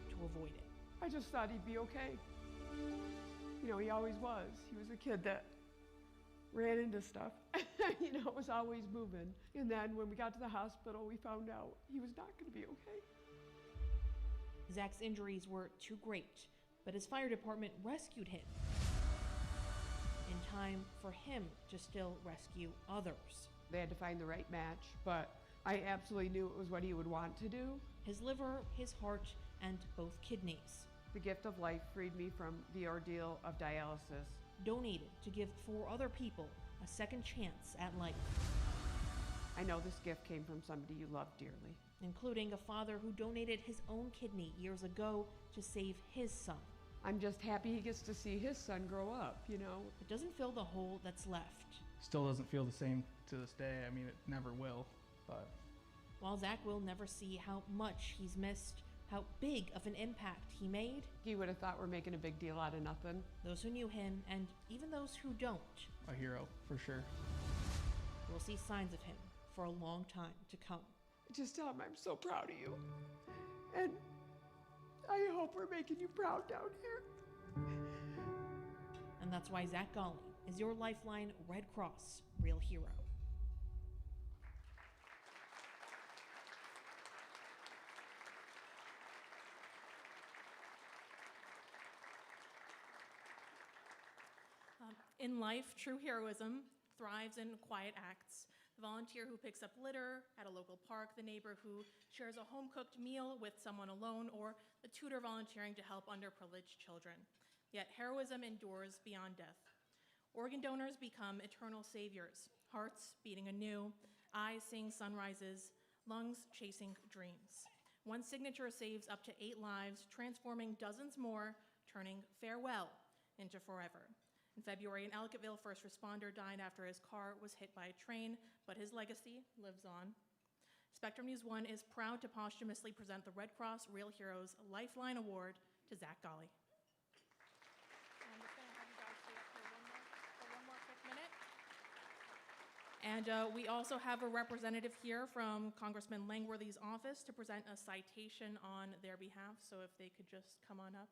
to avoid it. I just thought he'd be okay. You know, he always was. He was a kid that ran into stuff. You know, was always moving. And then when we got to the hospital, we found out he was not going to be okay. Zach's injuries were too great, but his fire department rescued him in time for him to still rescue others. They had to find the right match, but I absolutely knew it was what he would want to do. His liver, his heart, and both kidneys. The gift of life freed me from the ordeal of dialysis. Donated to give 4 other people a second chance at life. I know this gift came from somebody you love dearly. Including a father who donated his own kidney years ago to save his son. I'm just happy he gets to see his son grow up, you know. It doesn't fill the hole that's left. Still doesn't feel the same to this day. I mean, it never will, but... While Zach will never see how much he's missed, how big of an impact he made. He would have thought we're making a big deal out of nothing. Those who knew him, and even those who don't. A hero, for sure. Will see signs of him for a long time to come. Just tell him I'm so proud of you. And I hope we're making you proud down here. And that's why Zach Gawley is your Lifeline Red Cross Real Hero. In life, true heroism thrives in quiet acts. The volunteer who picks up litter at a local park, the neighbor who shares a home-cooked meal with someone alone, or the tutor volunteering to help underprivileged children. Yet heroism endures beyond death. Organ donors become eternal saviors, hearts beating anew, eyes seeing sunrises, lungs chasing dreams. One signature saves up to 8 lives, transforming dozens more, turning farewell into forever. In February, an Ellicottville first responder died after his car was hit by a train, but his legacy lives on. Spectrum News 1 is proud to posthumously present the Red Cross Real Heroes Lifeline Award to Zach Golly. I'm just gonna have you guys stay up for one more quick minute. And we also have a representative here from Congressman Langworthy's office to present a citation on their behalf, so if they could just come on up.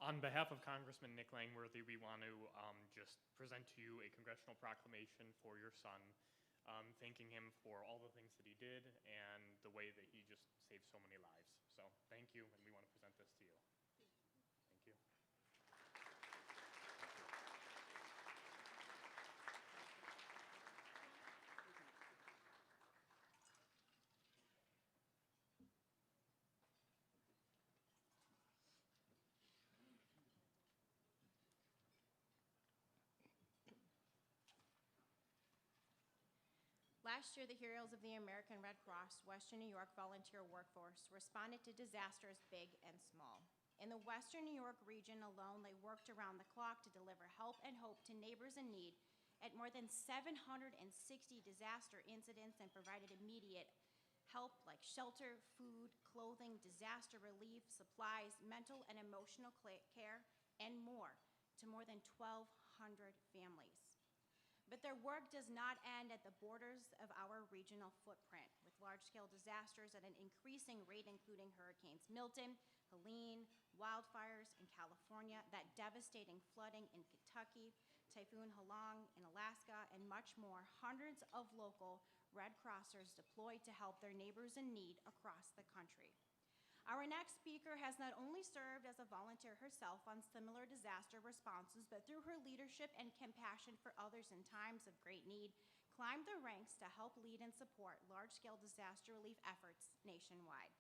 On behalf of Congressman Nick Langworthy, we want to just present to you a congressional proclamation for your son, thanking him for all the things that he did and the way that he just saved so many lives. So thank you, and we want to present this to you. Thank you. Last year, the Heroes of the American Red Cross Western New York volunteer workforce responded to disasters big and small. In the Western New York region alone, they worked around the clock to deliver help and hope to neighbors in need at more than 760 disaster incidents and provided immediate help like shelter, food, clothing, disaster relief, supplies, mental and emotional care, and more to more than 1,200 families. But their work does not end at the borders of our regional footprint, with large-scale disasters at an increasing rate, including Hurricanes Milton, Helene, wildfires in California, that devastating flooding in Kentucky, Typhoon Halong in Alaska, and much more. Hundreds of local Red Crossers deployed to help their neighbors in need across the country. Our next speaker has not only served as a volunteer herself on similar disaster responses, but through her leadership and compassion for others in times of great need, climbed the ranks to help lead and support large-scale disaster relief efforts nationwide.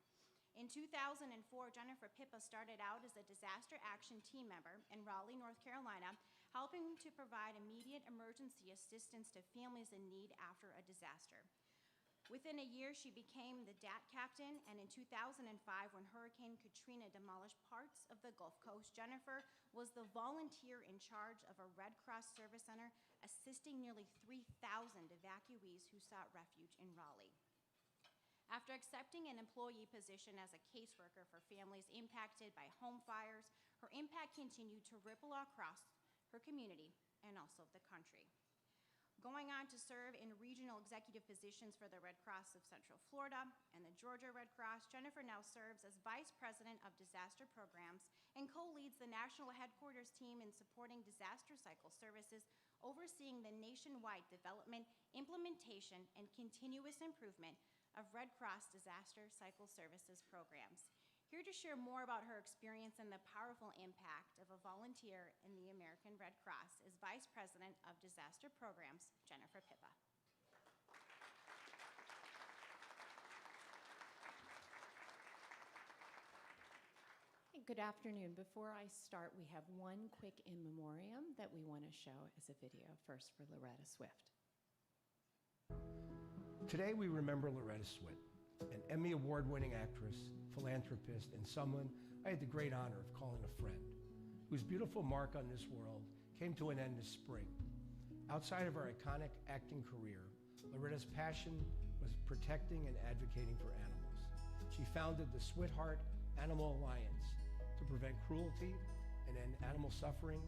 In 2004, Jennifer Pippa started out as a disaster action team member in Raleigh, North Carolina, helping to provide immediate emergency assistance to families in need after a disaster. Within a year, she became the DAT captain, and in 2005, when Hurricane Katrina demolished parts of the Gulf Coast, Jennifer was the volunteer in charge of a Red Cross service center assisting nearly 3,000 evacuees who sought refuge in Raleigh. After accepting an employee position as a caseworker for families impacted by home fires, her impact continued to ripple across her community and also the country. Going on to serve in regional executive positions for the Red Cross of Central Florida and the Georgia Red Cross, Jennifer now serves as Vice President of Disaster Programs and co-leads the national headquarters team in supporting disaster cycle services, overseeing the nationwide development, implementation, and continuous improvement of Red Cross disaster cycle services programs. Here to share more about her experience and the powerful impact of a volunteer in the American Red Cross is Vice President of Disaster Programs, Jennifer Pippa. Good afternoon. Before I start, we have one quick in memoriam that we want to show as a video, first for Loretta Swift. Today we remember Loretta Swit, an Emmy Award-winning actress, philanthropist, and someone I had the great honor of calling a friend, whose beautiful mark on this world came to an end this spring. Outside of her iconic acting career, Loretta's passion was protecting and advocating for animals. She founded the Sweetheart Animal Alliance to prevent cruelty and end animal suffering,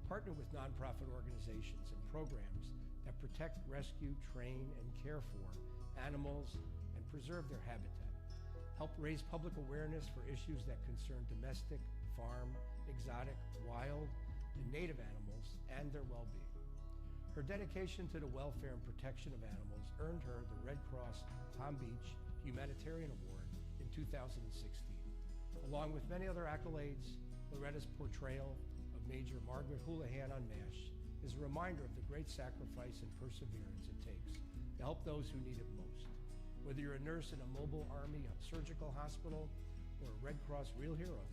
partnered with nonprofit organizations and programs that protect, rescue, train, and care for animals and preserve their habitat. help raise public awareness for issues that concern domestic, farm, exotic, wild, and native animals and their well-being. Her dedication to the welfare and protection of animals earned her the Red Cross Palm Beach Humanitarian Award in 2016. Along with many other accolades, Loretta's portrayal of Major Margaret Houlihan on MASH is a reminder of the great sacrifice and perseverance it takes to help those who need it most. Whether you're a nurse in a mobile Army surgical hospital or a Red Cross real hero,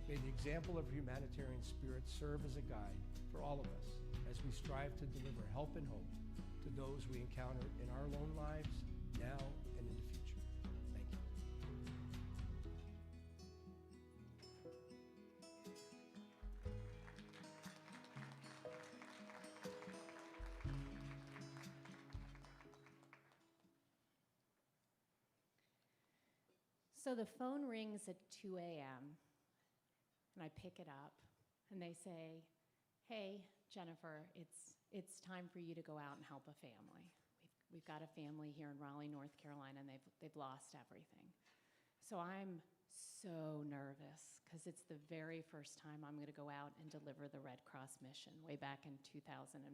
may the example of humanitarian spirit serve as a guide for all of us as we strive to deliver help and hope to those we encounter in our own lives now and in the future. Thank you. So the phone rings at 2 a.m. and I pick it up and they say, "Hey, Jennifer, it's time for you to go out and help a family. We've got a family here in Raleigh, North Carolina, and they've lost everything." So I'm so nervous because it's the very first time I'm going to go out and deliver the Red Cross mission way back in 2004.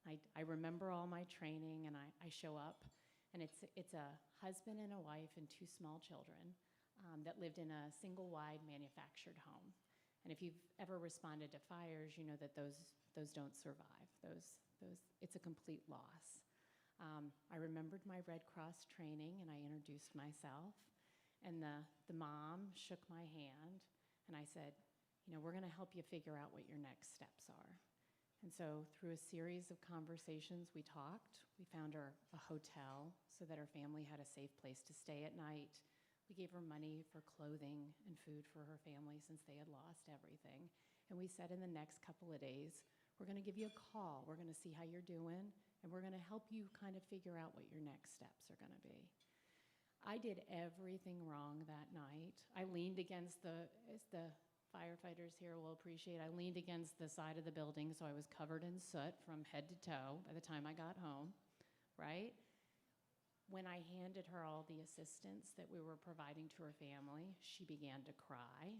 I remember all my training, and I show up, and it's a husband and a wife and 2 small children that lived in a single-wide manufactured home. And if you've ever responded to fires, you know that those don't survive. It's a complete loss. I remembered my Red Cross training, and I introduced myself. And the mom shook my hand, and I said, "We're going to help you figure out what your next steps are." And so through a series of conversations, we talked. We found her a hotel so that her family had a safe place to stay at night. We gave her money for clothing and food for her family since they had lost everything. And we said in the next couple of days, we're going to give you a call. We're going to see how you're doing, and we're going to help you kind of figure out what your next steps are going to be. I did everything wrong that night. I leaned against as the firefighters here will appreciate, I leaned against the side of the building, so I was covered in soot from head to toe by the time I got home, right? When I handed her all the assistance that we were providing to her family, she began to cry.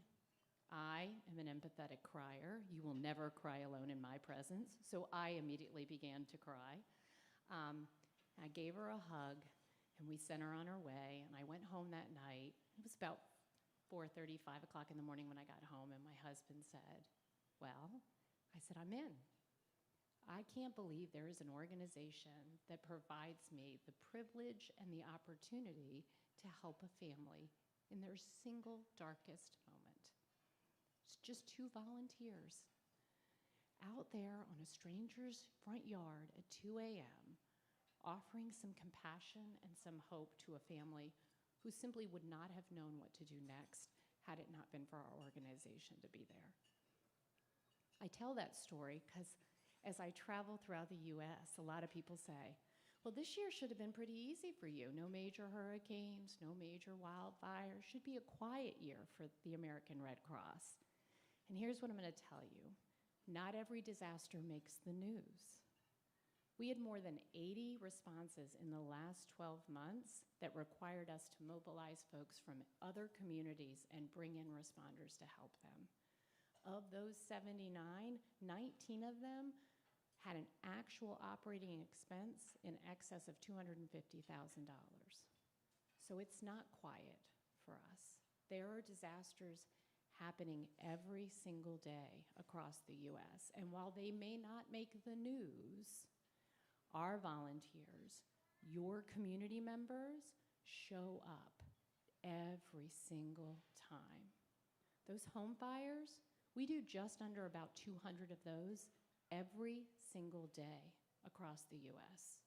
I am an empathetic crier. You will never cry alone in my presence, so I immediately began to cry. I gave her a hug, and we sent her on her way, and I went home that night. It was about 4:30, 5 o'clock in the morning when I got home, and my husband said, "Well," I said, "I'm in. I can't believe there is an organization that provides me the privilege and the opportunity to help a family in their single darkest moment. It's just 2 volunteers out there on a stranger's front yard at 2 a.m. offering some compassion and some hope to a family who simply would not have known what to do next had it not been for our organization to be there." I tell that story because as I travel throughout the U.S., a lot of people say, "Well, this year should have been pretty easy for you. No major hurricanes, no major wildfires. Should be a quiet year for the American Red Cross." And here's what I'm going to tell you. Not every disaster makes the news. We had more than 80 responses in the last 12 months that required us to mobilize folks from other communities and bring in responders to help them. Of those 79, 19 of them had an actual operating expense in excess of $250,000. So it's not quiet for us. There are disasters happening every single day across the U.S. And while they may not make the news, our volunteers, your community members, show up every single time. Those home fires, we do just under about 200 of those every single day across the U.S.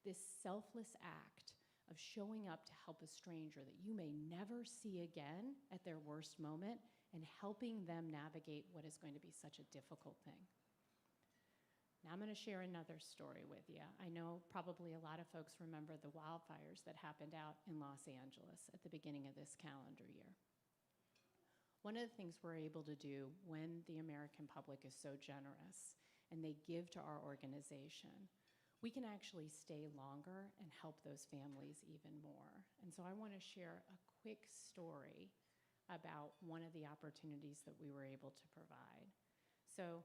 This selfless act of showing up to help a stranger that you may never see again at their worst moment and helping them navigate what is going to be such a difficult thing. Now I'm going to share another story with you. I know probably a lot of folks remember the wildfires that happened out in Los Angeles at the beginning of this calendar year. One of the things we're able to do when the American public is so generous and they give to our organization, we can actually stay longer and help those families even more. And so I want to share a quick story about one of the opportunities that we were able to provide. So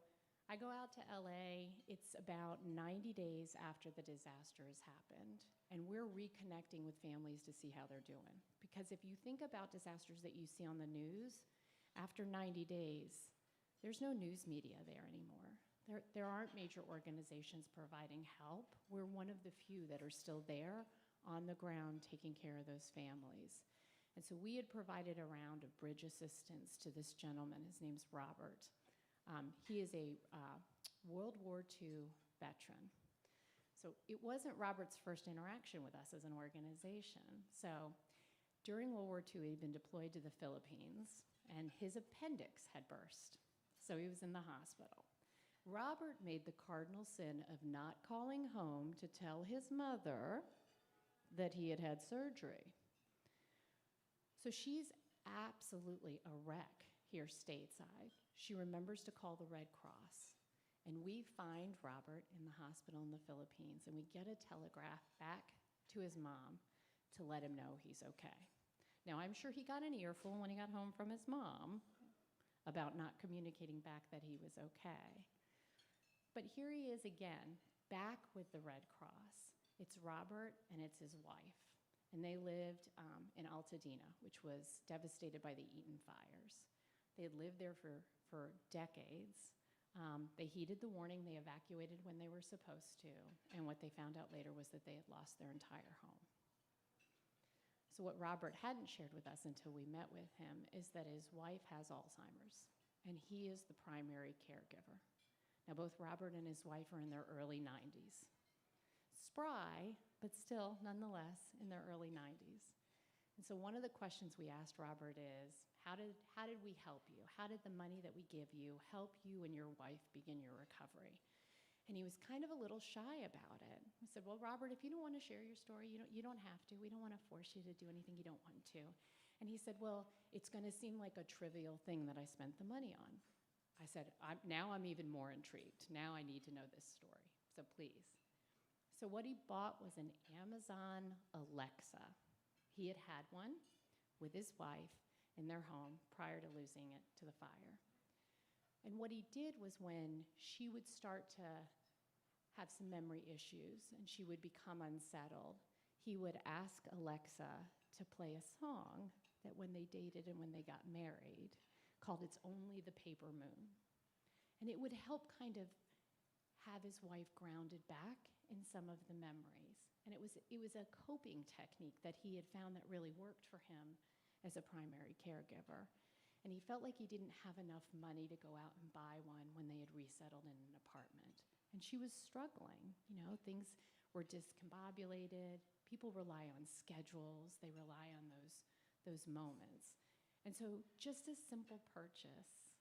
I go out to LA, it's about 90 days after the disaster has happened, and we're reconnecting with families to see how they're doing. Because if you think about disasters that you see on the news, after 90 days, there's no news media there anymore. There aren't major organizations providing help. We're one of the few that are still there on the ground taking care of those families. And so we had provided a round of bridge assistance to this gentleman. His name's Robert. He is a World War II veteran. So it wasn't Robert's first interaction with us as an organization. So during World War II, he'd been deployed to the Philippines, and his appendix had burst. So he was in the hospital. Robert made the cardinal sin of not calling home to tell his mother that he had had surgery. So she's absolutely a wreck here stateside. She remembers to call the Red Cross. And we find Robert in the hospital in the Philippines, and we get a telegraph back to his mom to let him know he's okay. Now, I'm sure he got an earful when he got home from his mom about not communicating back that he was okay. But here he is again, back with the Red Cross. It's Robert and it's his wife. And they lived in Altadena, which was devastated by the Eaton fires. They had lived there for decades. They heeded the warning, they evacuated when they were supposed to, and what they found out later was that they had lost their entire home. So what Robert hadn't shared with us until we met with him is that his wife has Alzheimer's, and he is the primary caregiver. Now, both Robert and his wife are in their early 90s. Spry, but still, nonetheless, in their early 90s. And so one of the questions we asked Robert is, how did we help you? How did the money that we give you help you and your wife begin your recovery? And he was kind of a little shy about it. I said, well, Robert, if you don't want to share your story, you don't have to. We don't want to force you to do anything you don't want to. And he said, well, it's going to seem like a trivial thing that I spent the money on. I said, now I'm even more intrigued. Now I need to know this story, so please. So what he bought was an Amazon Alexa. He had had one with his wife in their home prior to losing it to the fire. And what he did was when she would start to have some memory issues and she would become unsettled, he would ask Alexa to play a song that when they dated and when they got married, called It's Only the Paper Moon. And it would help kind of have his wife grounded back in some of the memories. And it was a coping technique that he had found that really worked for him as a primary caregiver. And he felt like he didn't have enough money to go out and buy one when they had resettled in an apartment. And she was struggling, things were discombobulated. People rely on schedules, they rely on those moments. And so just a simple purchase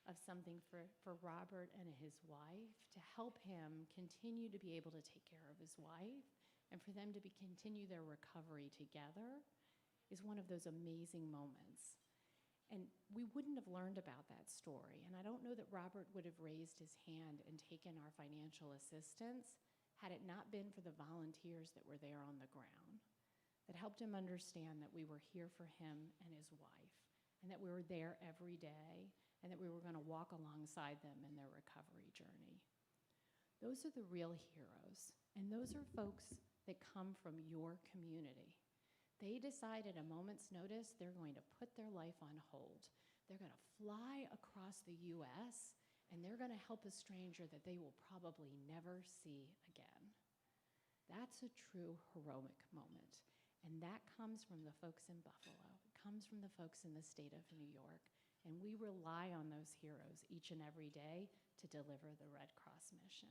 of something for Robert and his wife to help him continue to be able to take care of his wife and for them to continue their recovery together is one of those amazing moments. And we wouldn't have learned about that story. And I don't know that Robert would have raised his hand and taken our financial assistance had it not been for the volunteers that were there on the ground, that helped him understand that we were here for him and his wife, and that we were there every day, and that we were going to walk alongside them in their recovery journey. Those are the real heroes, and those are folks that come from your community. They decide at a moment's notice they're going to put their life on hold. They're going to fly across the US, and they're going to help a stranger that they will probably never see again. That's a true heroic moment, and that comes from the folks in Buffalo. It comes from the folks in the state of New York. And we rely on those heroes each and every day to deliver the Red Cross mission.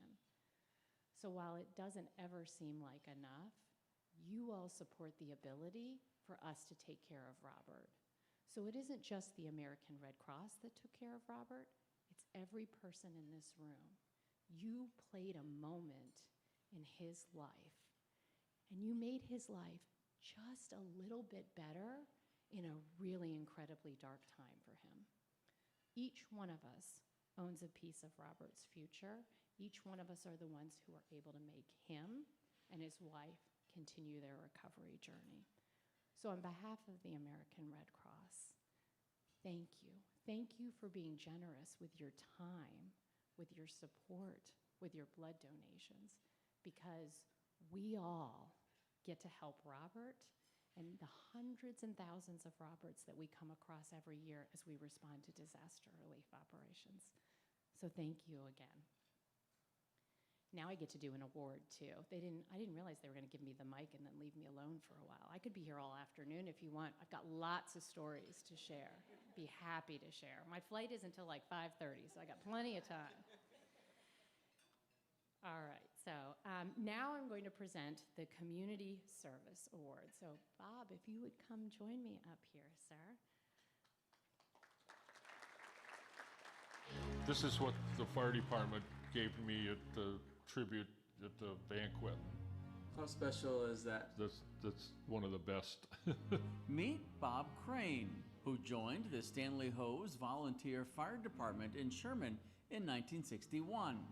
So while it doesn't ever seem like enough, you all support the ability for us to take care of Robert. So it isn't just the American Red Cross that took care of Robert, it's every person in this room. You played a moment in his life, and you made his life just a little bit better in a really incredibly dark time for him. Each one of us owns a piece of Robert's future. Each one of us are the ones who are able to make him and his wife continue their recovery journey. So on behalf of the American Red Cross, thank you. Thank you for being generous with your time, with your support, with your blood donations, because we all get to help Robert and the hundreds and thousands of Roberts that we come across every year as we respond to disaster relief operations. So thank you again. Now I get to do an award too. I didn't realize they were going to give me the mic and then leave me alone for a while. I could be here all afternoon if you want. I've got lots of stories to share. Be happy to share. My flight is until like 5:30, so I got plenty of time. All right, so now I'm going to present the Community Service Award. So Bob, if you would come join me up here, sir. This is what the fire department gave me at the tribute at the banquet. How special is that? That's one of the best. Meet Bob Crane, who joined the Stanley Hose Volunteer Fire Department in Sherman in 1961,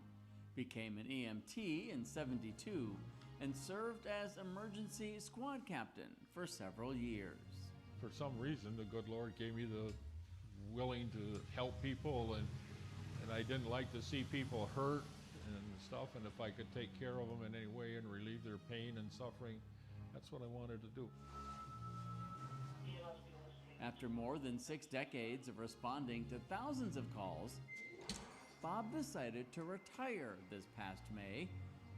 became an EMT in '72, and served as emergency squad captain for several years. For some reason, the good Lord gave me the willing to help people, and I didn't like to see people hurt and stuff, and if I could take care of them in any way and relieve their pain and suffering, that's what I wanted to do. After more than 6 decades of responding to thousands of calls, Bob decided to retire this past May,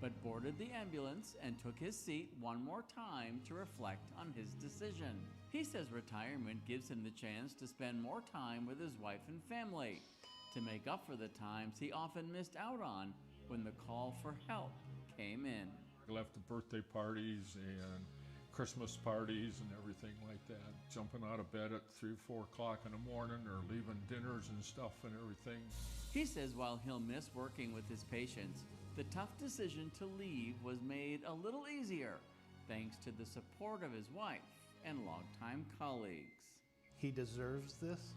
but boarded the ambulance and took his seat one more time to reflect on his decision. He says retirement gives him the chance to spend more time with his wife and family, to make up for the times he often missed out on when the call for help came in. I left the birthday parties and Christmas parties and everything like that, jumping out of bed at 3 or 4 o'clock in the morning or leaving dinners and stuff and everything. He says while he'll miss working with his patients, the tough decision to leave was made a little easier thanks to the support of his wife and longtime colleagues. He deserves this.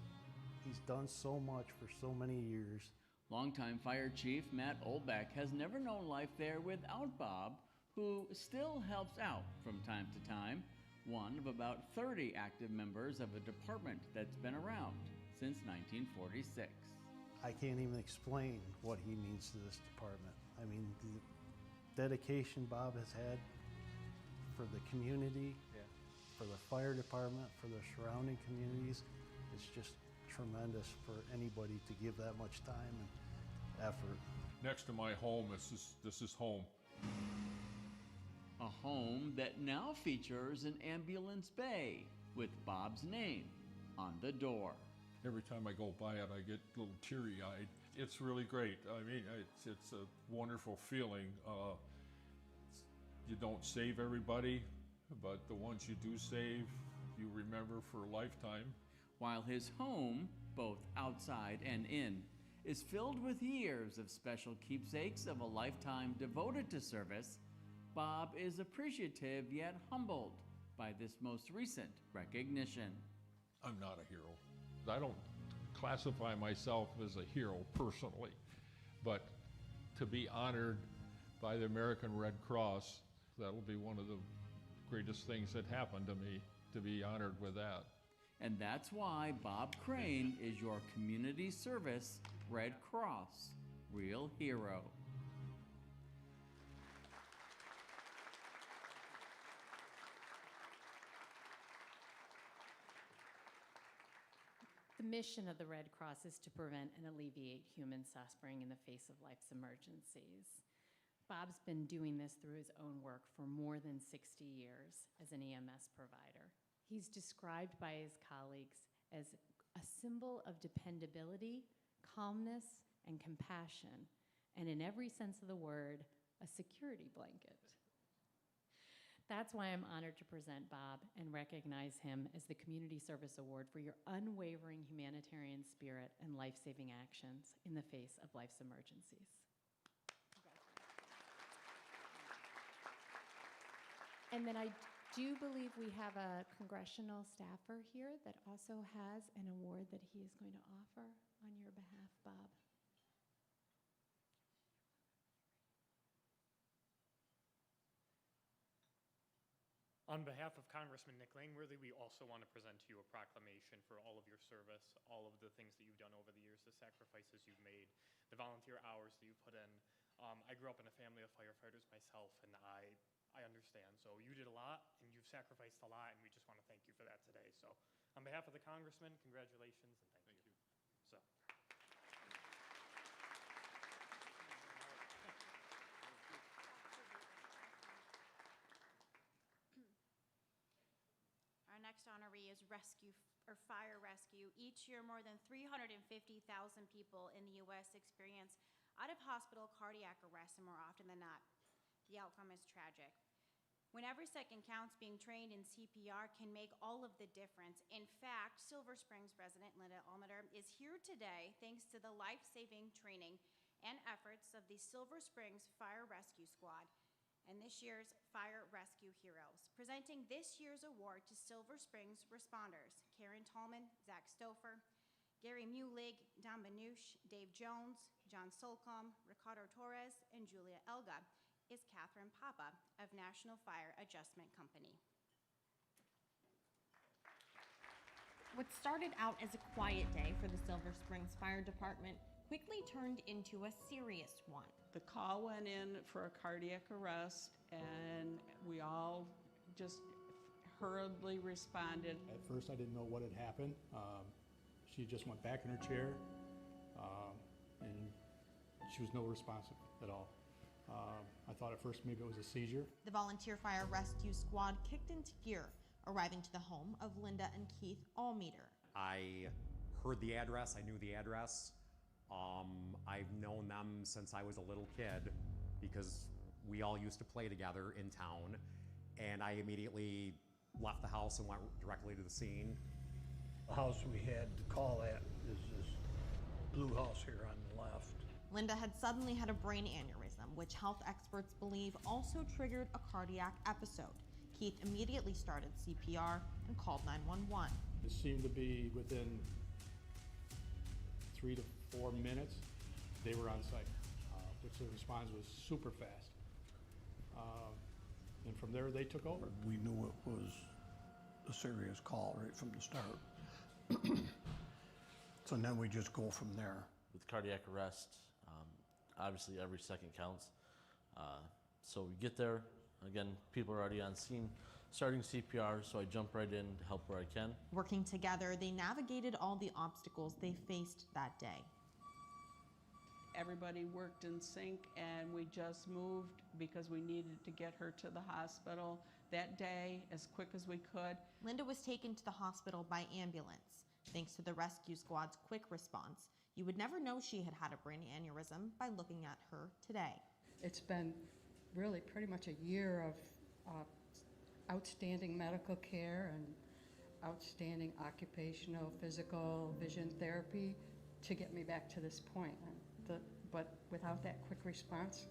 He's done so much for so many years. Longtime Fire Chief Matt Olbeck has never known life there without Bob, who still helps out from time to time, one of about 30 active members of a department that's been around since 1946. I can't even explain what he means to this department. I mean, the dedication Bob has had for the community, for the fire department, for the surrounding communities, it's just tremendous for anybody to give that much time and effort. Next to my home, this is home. A home that now features an ambulance bay with Bob's name on the door. Every time I go by it, I get a little teary-eyed. It's really great. I mean, it's a wonderful feeling. You don't save everybody, but the ones you do save, you remember for a lifetime. While his home, both outside and in, is filled with years of special keepsakes of a lifetime devoted to service, Bob is appreciative yet humbled by this most recent recognition. I'm not a hero. I don't classify myself as a hero personally, but to be honored by the American Red Cross, that'll be one of the greatest things that happened to me, to be honored with that. And that's why Bob Crane is your community service Red Cross real hero. The mission of the Red Cross is to prevent and alleviate human suffering in the face of life's emergencies. Bob's been doing this through his own work for more than 60 years as an EMS provider. He's described by his colleagues as a symbol of dependability, calmness, and compassion, and in every sense of the word, a security blanket. That's why I'm honored to present Bob and recognize him as the Community Service Award for your unwavering humanitarian spirit and life-saving actions in the face of life's emergencies. And then I do believe we have a congressional staffer here that also has an award that he is going to offer on your behalf, Bob. On behalf of Congressman Nick Langworthy, we also want to present to you a proclamation for all of your service, all of the things that you've done over the years, the sacrifices you've made, the volunteer hours that you put in. I grew up in a family of firefighters myself, and I understand. So you did a lot, and you've sacrificed a lot, and we just want to thank you for that today. So on behalf of the Congressman, congratulations and thank you. So. Our next honoree is fire rescue. Each year, more than 350,000 people in the U.S. experience out-of-hospital cardiac arrest, and more often than not, the outcome is tragic. When every second counts, being trained in CPR can make all of the difference. In fact, Silver Springs resident Linda Almeter is here today thanks to the life-saving training and efforts of the Silver Springs Fire Rescue Squad and this year's Fire Rescue Heroes. Presenting this year's award to Silver Springs responders, Karen Tallman, Zach Stouffer, Gary Mulig, Don Banush, Dave Jones, John Solcombe, Ricardo Torres, and Julia Elga, is Catherine Papa of National Fire Adjustment Company. What started out as a quiet day for the Silver Springs Fire Department quickly turned into a serious one. The call went in for a cardiac arrest, and we all just hurriedly responded. At first, I didn't know what had happened. She just went back in her chair, and she was no responsive at all. I thought at first maybe it was a seizure. The volunteer fire rescue squad kicked into gear, arriving to the home of Linda and Keith Almeter. I heard the address, I knew the address. I've known them since I was a little kid because we all used to play together in town, and I immediately left the house and went directly to the scene. The house we had to call at is this blue house here on the left. Linda had suddenly had a brain aneurysm, which health experts believe also triggered a cardiac episode. Keith immediately started CPR and called 911. It seemed to be within 3 to 4 minutes, they were on site, which the response was super fast. And from there, they took over. We knew it was a serious call right from the start. So then we just go from there. With cardiac arrest, obviously every second counts. So we get there, again, people are already on scene, starting CPR, so I jump right in to help where I can. Working together, they navigated all the obstacles they faced that day. Everybody worked in sync, and we just moved because we needed to get her to the hospital that day as quick as we could. Linda was taken to the hospital by ambulance. Thanks to the rescue squad's quick response, you would never know she had had a brain aneurysm by looking at her today. It's been really pretty much a year of outstanding medical care and outstanding occupational, physical, vision therapy to get me back to this point. But without that quick response,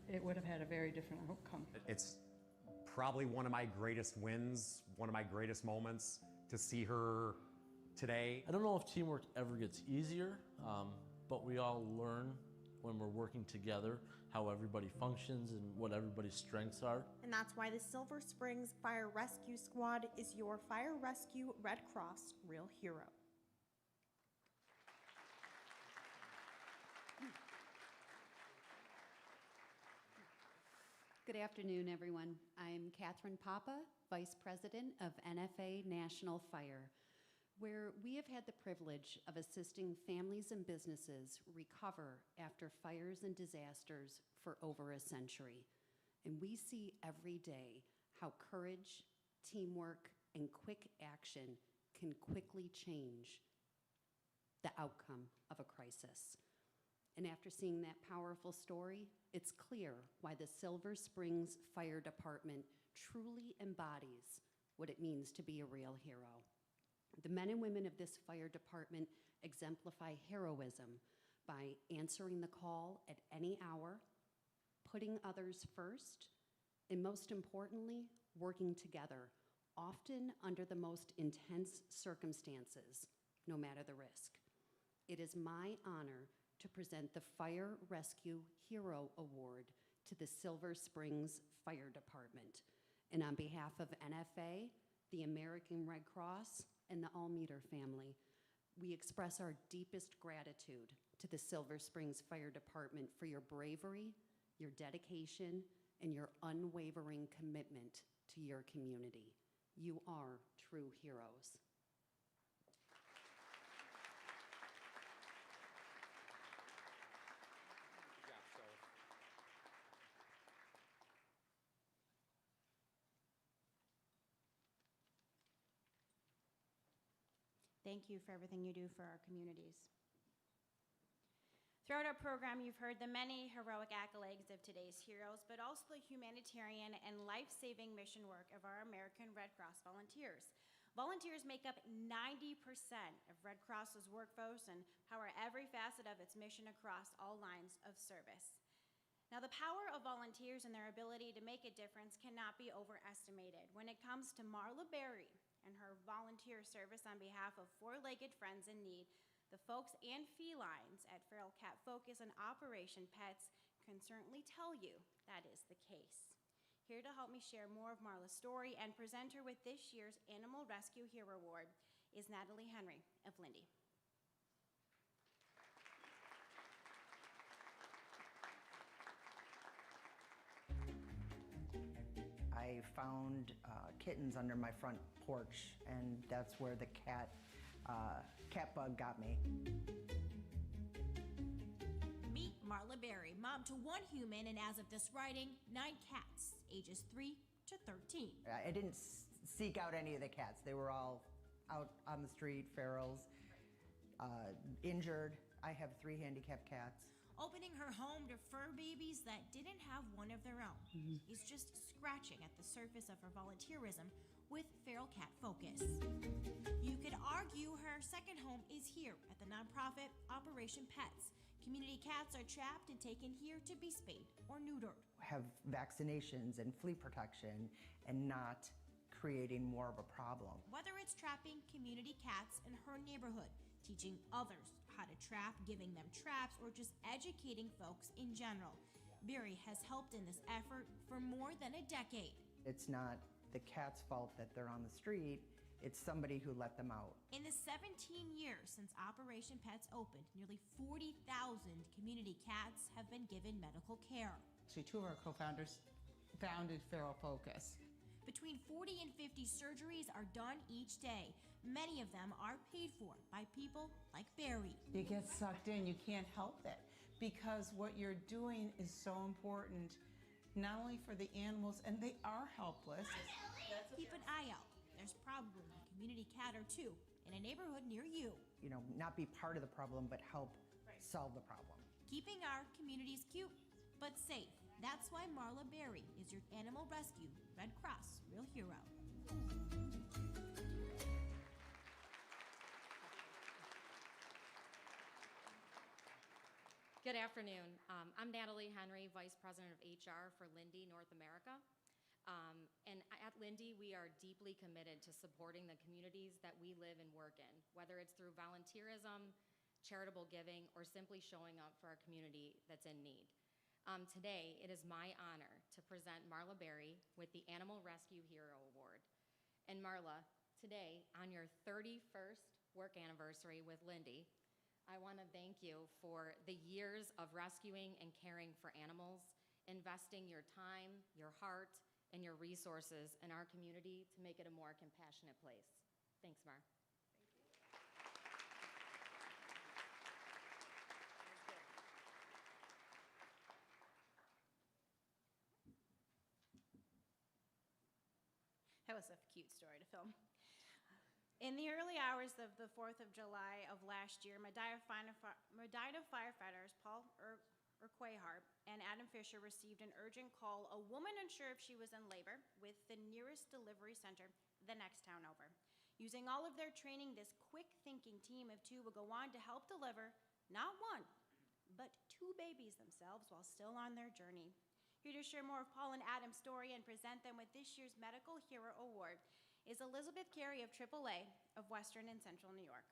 it would have had a very different outcome. It's probably one of my greatest wins, one of my greatest moments to see her today. I don't know if teamwork ever gets easier, but we all learn when we're working together how everybody functions and what everybody's strengths are. And that's why the Silver Springs Fire Rescue Squad is your Fire Rescue Red Cross Real Hero. Good afternoon, everyone. I'm Catherine Papa, Vice President of NFA National Fire, where we have had the privilege of assisting families and businesses recover after fires and disasters for over a century. And we see every day how courage, teamwork, and quick action can quickly change the outcome of a crisis. And after seeing that powerful story, it's clear why the Silver Springs Fire Department truly embodies what it means to be a real hero. The men and women of this fire department exemplify heroism by answering the call at any hour, putting others first, and most importantly, working together, often under the most intense circumstances, no matter the risk. It is my honor to present the Fire Rescue Hero Award to the Silver Springs Fire Department. And on behalf of NFA, the American Red Cross, and the Almeter family, we express our deepest gratitude to the Silver Springs Fire Department for your bravery, your dedication, and your unwavering commitment to your community. You are true heroes. Thank you for everything you do for our communities. Throughout our program, you've heard the many heroic accolades of today's heroes, but also the humanitarian and life-saving mission work of our American Red Cross volunteers. Volunteers make up 90% of Red Cross's workforce and power every facet of its mission across all lines of service. Now, the power of volunteers and their ability to make a difference cannot be overestimated. When it comes to Marla Berry and her volunteer service on behalf of four-legged friends in need, the folks and felines at Feral Cat Focus and Operation Pets can certainly tell you that is the case. Here to help me share more of Marla's story and present her with this year's Animal Rescue Hero Award is Natalie Henry of Lindy. I found kittens under my front porch, and that's where the cat bug got me. Meet Marla Berry, mom to one human and, as of this writing, 9 cats, ages 3 to 13. I didn't seek out any of the cats. They were all out on the street, ferals, injured. I have 3 handicapped cats. Opening her home to fur babies that didn't have one of their own is just scratching at the surface of her volunteerism with Feral Cat Focus. You could argue her second home is here at the nonprofit Operation Pets. Community cats are trapped and taken here to be spayed or neutered. Have vaccinations and flea protection and not creating more of a problem. Whether it's trapping community cats in her neighborhood, teaching others how to trap, giving them traps, or just educating folks in general, Berry has helped in this effort for more than a decade. It's not the cat's fault that they're on the street, it's somebody who let them out. In the 17 years since Operation Pets opened, nearly 40,000 community cats have been given medical care. Actually, 2 of our co-founders founded Feral Focus. Between 40 and 50 surgeries are done each day. Many of them are paid for by people like Berry. You get sucked in, you can't help it, because what you're doing is so important, not only for the animals, and they are helpless. Keep an eye out. There's probably a community cat or 2 in a neighborhood near you. You know, not be part of the problem, but help solve the problem. Keeping our communities cute, but safe. That's why Marla Berry is your Animal Rescue Red Cross Real Hero. Good afternoon. I'm Natalie Henry, Vice President of HR for Lindy North America. And at Lindy, we are deeply committed to supporting the communities that we live and work in, whether it's through volunteerism, charitable giving, or simply showing up for our community that's in need. Today, it is my honor to present Marla Berry with the Animal Rescue Hero Award. And Marla, today, on your 31st work anniversary with Lindy, I want to thank you for the years of rescuing and caring for animals, investing your time, your heart, and your resources in our community to make it a more compassionate place. Thanks, Mar. That was a cute story to film. In the early hours of the 4th of July of last year, Medina firefighters Paul Urquhart and Adam Fisher received an urgent call. A woman unsure if she was in labor with the nearest delivery center the next town over. Using all of their training, this quick-thinking team of 2 would go on to help deliver not 1, but 2 babies themselves while still on their journey. Here to share more of Paul and Adam's story and present them with this year's Medical Hero Award is Elizabeth Carey of AAA of Western and Central New York.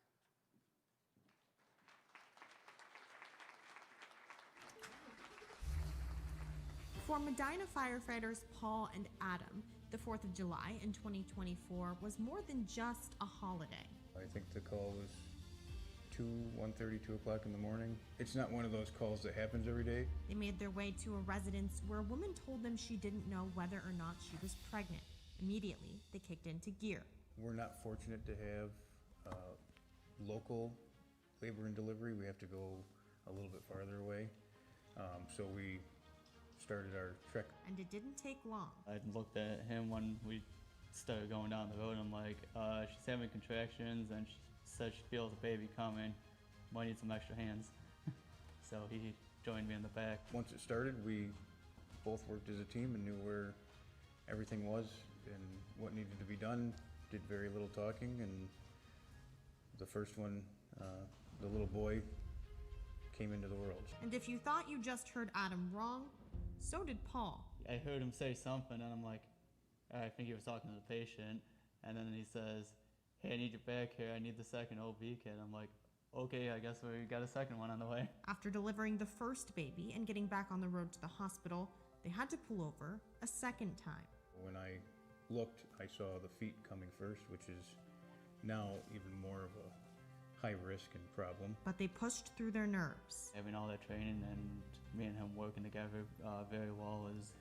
For Medina firefighters Paul and Adam, The 4th of July in 2024 was more than just a holiday. I think the call was 1:30, 2 o'clock in the morning. It's not one of those calls that happens every day. They made their way to a residence where a woman told them she didn't know whether or not she was pregnant. Immediately, they kicked into gear. We're not fortunate to have local labor and delivery. We have to go a little bit farther away. So we started our trek. And it didn't take long. I looked at him when we started going down the road. I'm like, she's having contractions and she said she feels a baby coming. Might need some extra hands. So he joined me in the back. Once it started, we both worked as a team and knew where everything was and what needed to be done. Did very little talking, and the first one, the little boy, came into the world. And if you thought you just heard Adam wrong, so did Paul. I heard him say something and I'm like, I think he was talking to the patient. And then he says, hey, I need you back here. I need the second OB kit. I'm like, okay, I guess we got a second one on the way. After delivering the first baby and getting back on the road to the hospital, they had to pull over a second time. When I looked, I saw the feet coming first, which is now even more of a high risk and problem. But they pushed through their nerves. Having all that training and me and him working together very well is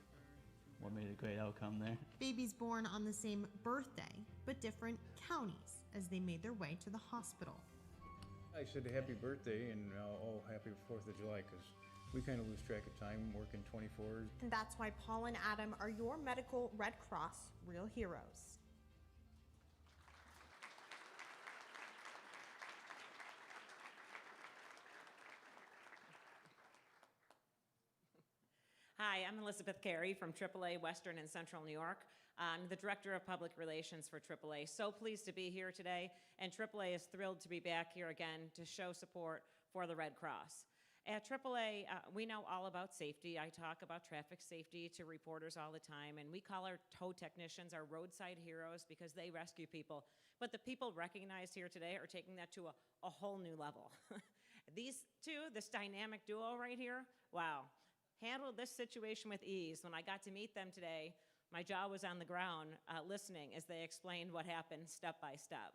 what made a great outcome there. Babies born on the same birthday, but different counties as they made their way to the hospital. I said happy birthday and happy 4th of July, because we kind of lose track of time working 24 hours. And that's why Paul and Adam are your medical Red Cross real heroes. Hi, I'm Elizabeth Carey from AAA Western and Central New York. I'm the Director of Public Relations for AAA. So pleased to be here today, and AAA is thrilled to be back here again to show support for the Red Cross. At AAA, we know all about safety. I talk about traffic safety to reporters all the time, and we call our tow technicians our roadside heroes because they rescue people. But the people recognized here today are taking that to a whole new level. These two, this dynamic duo right here, wow, handled this situation with ease. When I got to meet them today, my jaw was on the ground listening as they explained what happened step by step.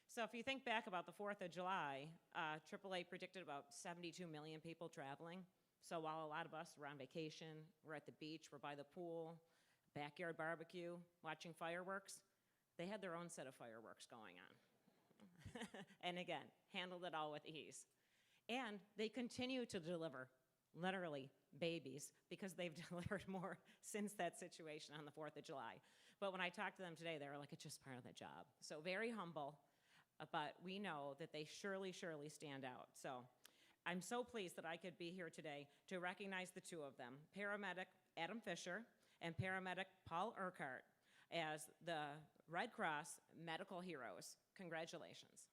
So if you think back about the 4th of July, AAA predicted about 72 million people traveling. So while a lot of us were on vacation, we're at the beach, we're by the pool, backyard barbecue, watching fireworks, they had their own set of fireworks going on. And again, handled it all with ease. And they continue to deliver, literally, babies, because they've delivered more since that situation on the 4th of July. But when I talked to them today, they were like, it's just part of the job. So very humble. But we know that they surely stand out. So I'm so pleased that I could be here today to recognize the two of them, paramedic Adam Fisher and paramedic Paul Urquhart, as the Red Cross medical heroes. Congratulations.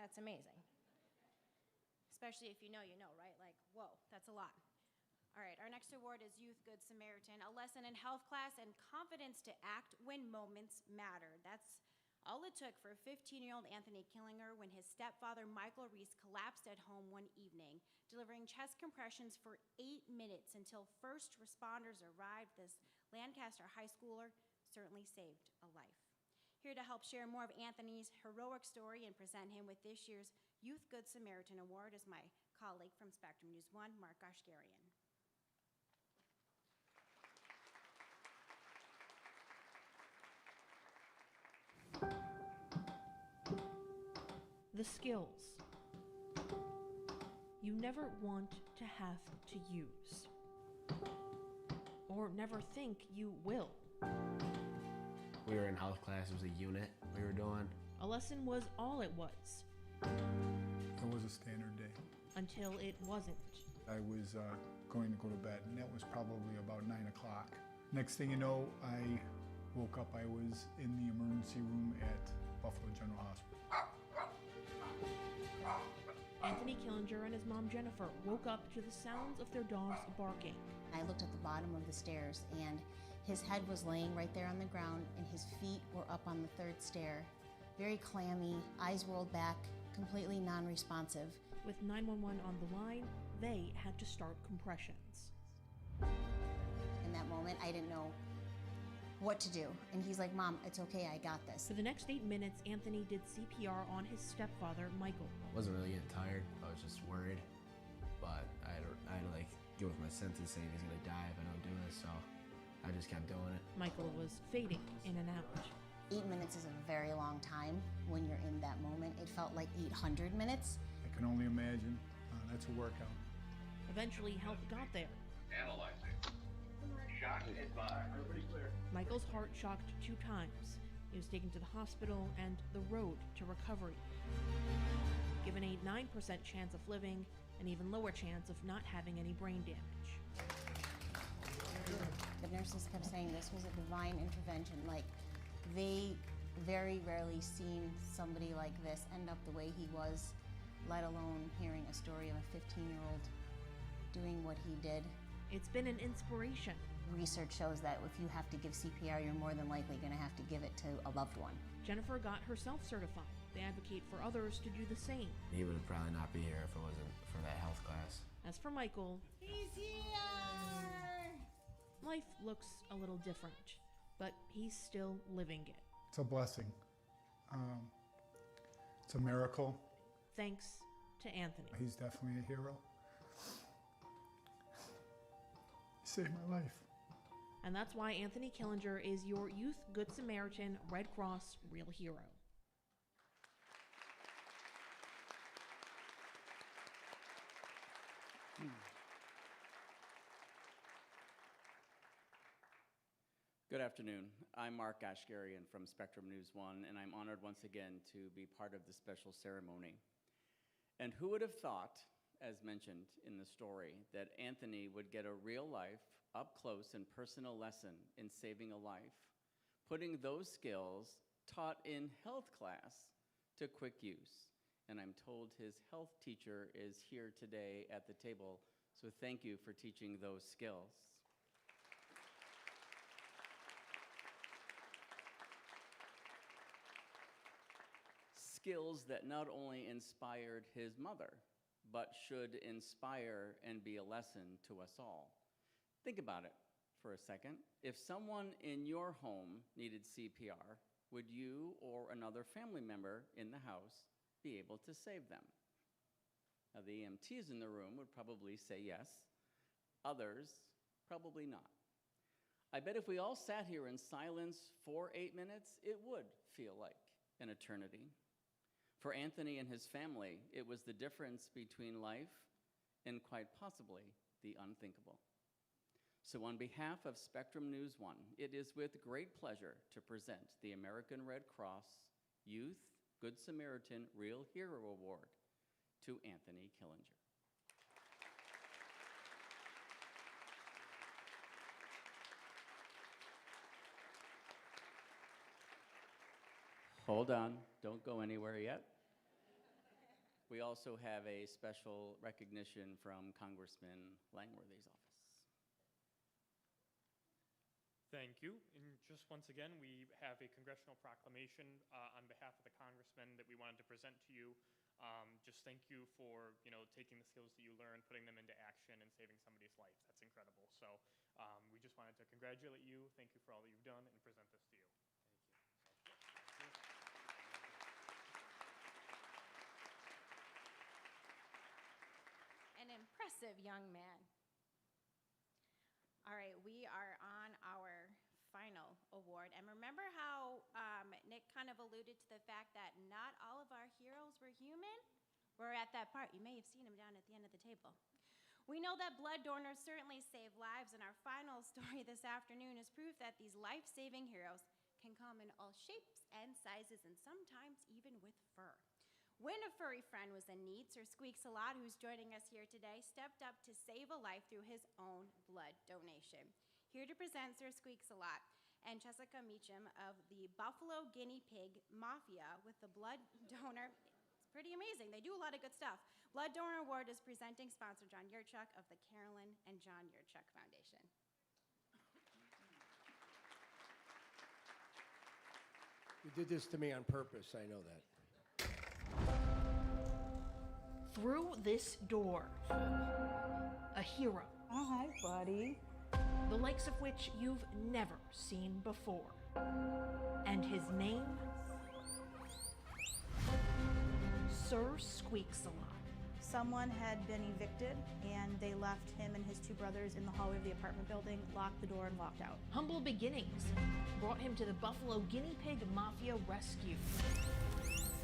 That's amazing. Especially if you know, right? Like, whoa, that's a lot. All right, our next award is Youth Good Samaritan, a lesson in health class and confidence to act when moments matter. That's all it took for 15-year-old Anthony Killinger when his stepfather, Michael Reese, collapsed at home one evening, delivering chest compressions for 8 minutes until first responders arrived. This Lancaster high schooler certainly saved a life. Here to help share more of Anthony's heroic story and present him with this year's Youth Good Samaritan Award is my colleague from Spectrum News 1, Mark Oshkarian. The skills you never want to have to use, or never think you will. We were in health class, it was a unit we were doing. A lesson was all it was. It was a standard day. Until it wasn't. I was going to go to bed, and that was probably about 9 o'clock. Next thing you know, I woke up, I was in the emergency room at Buffalo General Hospital. Anthony Killinger and his mom Jennifer woke up to the sounds of their dogs barking. I looked at the bottom of the stairs, and his head was laying right there on the ground, and his feet were up on the third stair. Very clammy, eyes rolled back, completely non-responsive. With 911 on the line, they had to start compressions. In that moment, I didn't know what to do. And he's like, "Mom, it's okay, I got this." For the next 8 minutes, Anthony did CPR on his stepfather, Michael. I wasn't really getting tired. I was just worried. But I had to like deal with my senses saying he's gonna die if I don't do this, so I just kept doing it. Michael was fading in and out. 8 minutes is a very long time when you're in that moment. It felt like 800 minutes. I can only imagine. That's a workout. Eventually, help got there. Analyzing. Shock advised. Everybody clear. Michael's heart shocked 2 times. He was taken to the hospital and the road to recovery. Given a 9% chance of living, an even lower chance of not having any brain damage. The nurses kept saying this was a divine intervention. Like, they very rarely seen somebody like this end up the way he was, let alone hearing a story of a 15-year-old doing what he did. It's been an inspiration. Research shows that if you have to give CPR, you're more than likely going to have to give it to a loved one. Jennifer got herself certified. They advocate for others to do the same. He would probably not be here if it wasn't for that health class. As for Michael, he's here! Life looks a little different, but he's still living it. It's a blessing. It's a miracle. Thanks to Anthony. He's definitely a hero. He saved my life. And that's why Anthony Killinger is your Youth Good Samaritan Red Cross Real Hero. Good afternoon. I'm Mark Ashgarian from Spectrum News 1, and I'm honored once again to be part of this special ceremony. And who would have thought, as mentioned in the story, that Anthony would get a real-life, up-close and personal lesson in saving a life, putting those skills taught in health class to quick use. And I'm told his health teacher is here today at the table, so thank you for teaching those skills. Skills that not only inspired his mother, but should inspire and be a lesson to us all. Think about it for a second. If someone in your home needed CPR, would you or another family member in the house be able to save them? Now, the EMTs in the room would probably say yes. Others, probably not. I bet if we all sat here in silence for 8 minutes, it would feel like an eternity. For Anthony and his family, it was the difference between life and quite possibly the unthinkable. So on behalf of Spectrum News 1, it is with great pleasure to present the American Red Cross Youth Good Samaritan Real Hero Award to Anthony Killinger. Hold on, don't go anywhere yet. We also have a special recognition from Congressman Langworthy's office. Thank you. And just once again, we have a congressional proclamation on behalf of the congressman that we wanted to present to you. Just thank you for taking the skills that you learned, putting them into action, and saving somebody's life. That's incredible. So we just wanted to congratulate you. Thank you for all that you've done, and present this to you. An impressive young man. All right, we are on our final award. And remember how Nick kind of alluded to the fact that not all of our heroes were human? We're at that part. You may have seen him down at the end of the table. We know that blood donors certainly save lives, and our final story this afternoon is proof that these life-saving heroes can come in all shapes and sizes, and sometimes even with fur. When a furry friend was in need, Sir Squeaks a Lot, who's joining us here today, stepped up to save a life through his own blood donation. Here to present Sir Squeaks a Lot and Jessica Meacham of the Buffalo Guinea Pig Mafia with the blood donor. It's pretty amazing. They do a lot of good stuff. Blood Donor Award is presenting sponsor John Yurtchuk of the Carolyn and John Yurtchuk Foundation. You did this to me on purpose, I know that. Through this door, a hero. Oh, hi, buddy. The likes of which you've never seen before. And his name? Sir Squeaks-a-Lot. Someone had been evicted, and they left him and his two brothers in the hallway of the apartment building, locked the door, and walked out. Humble beginnings brought him to the Buffalo Guinea Pig Mafia rescue.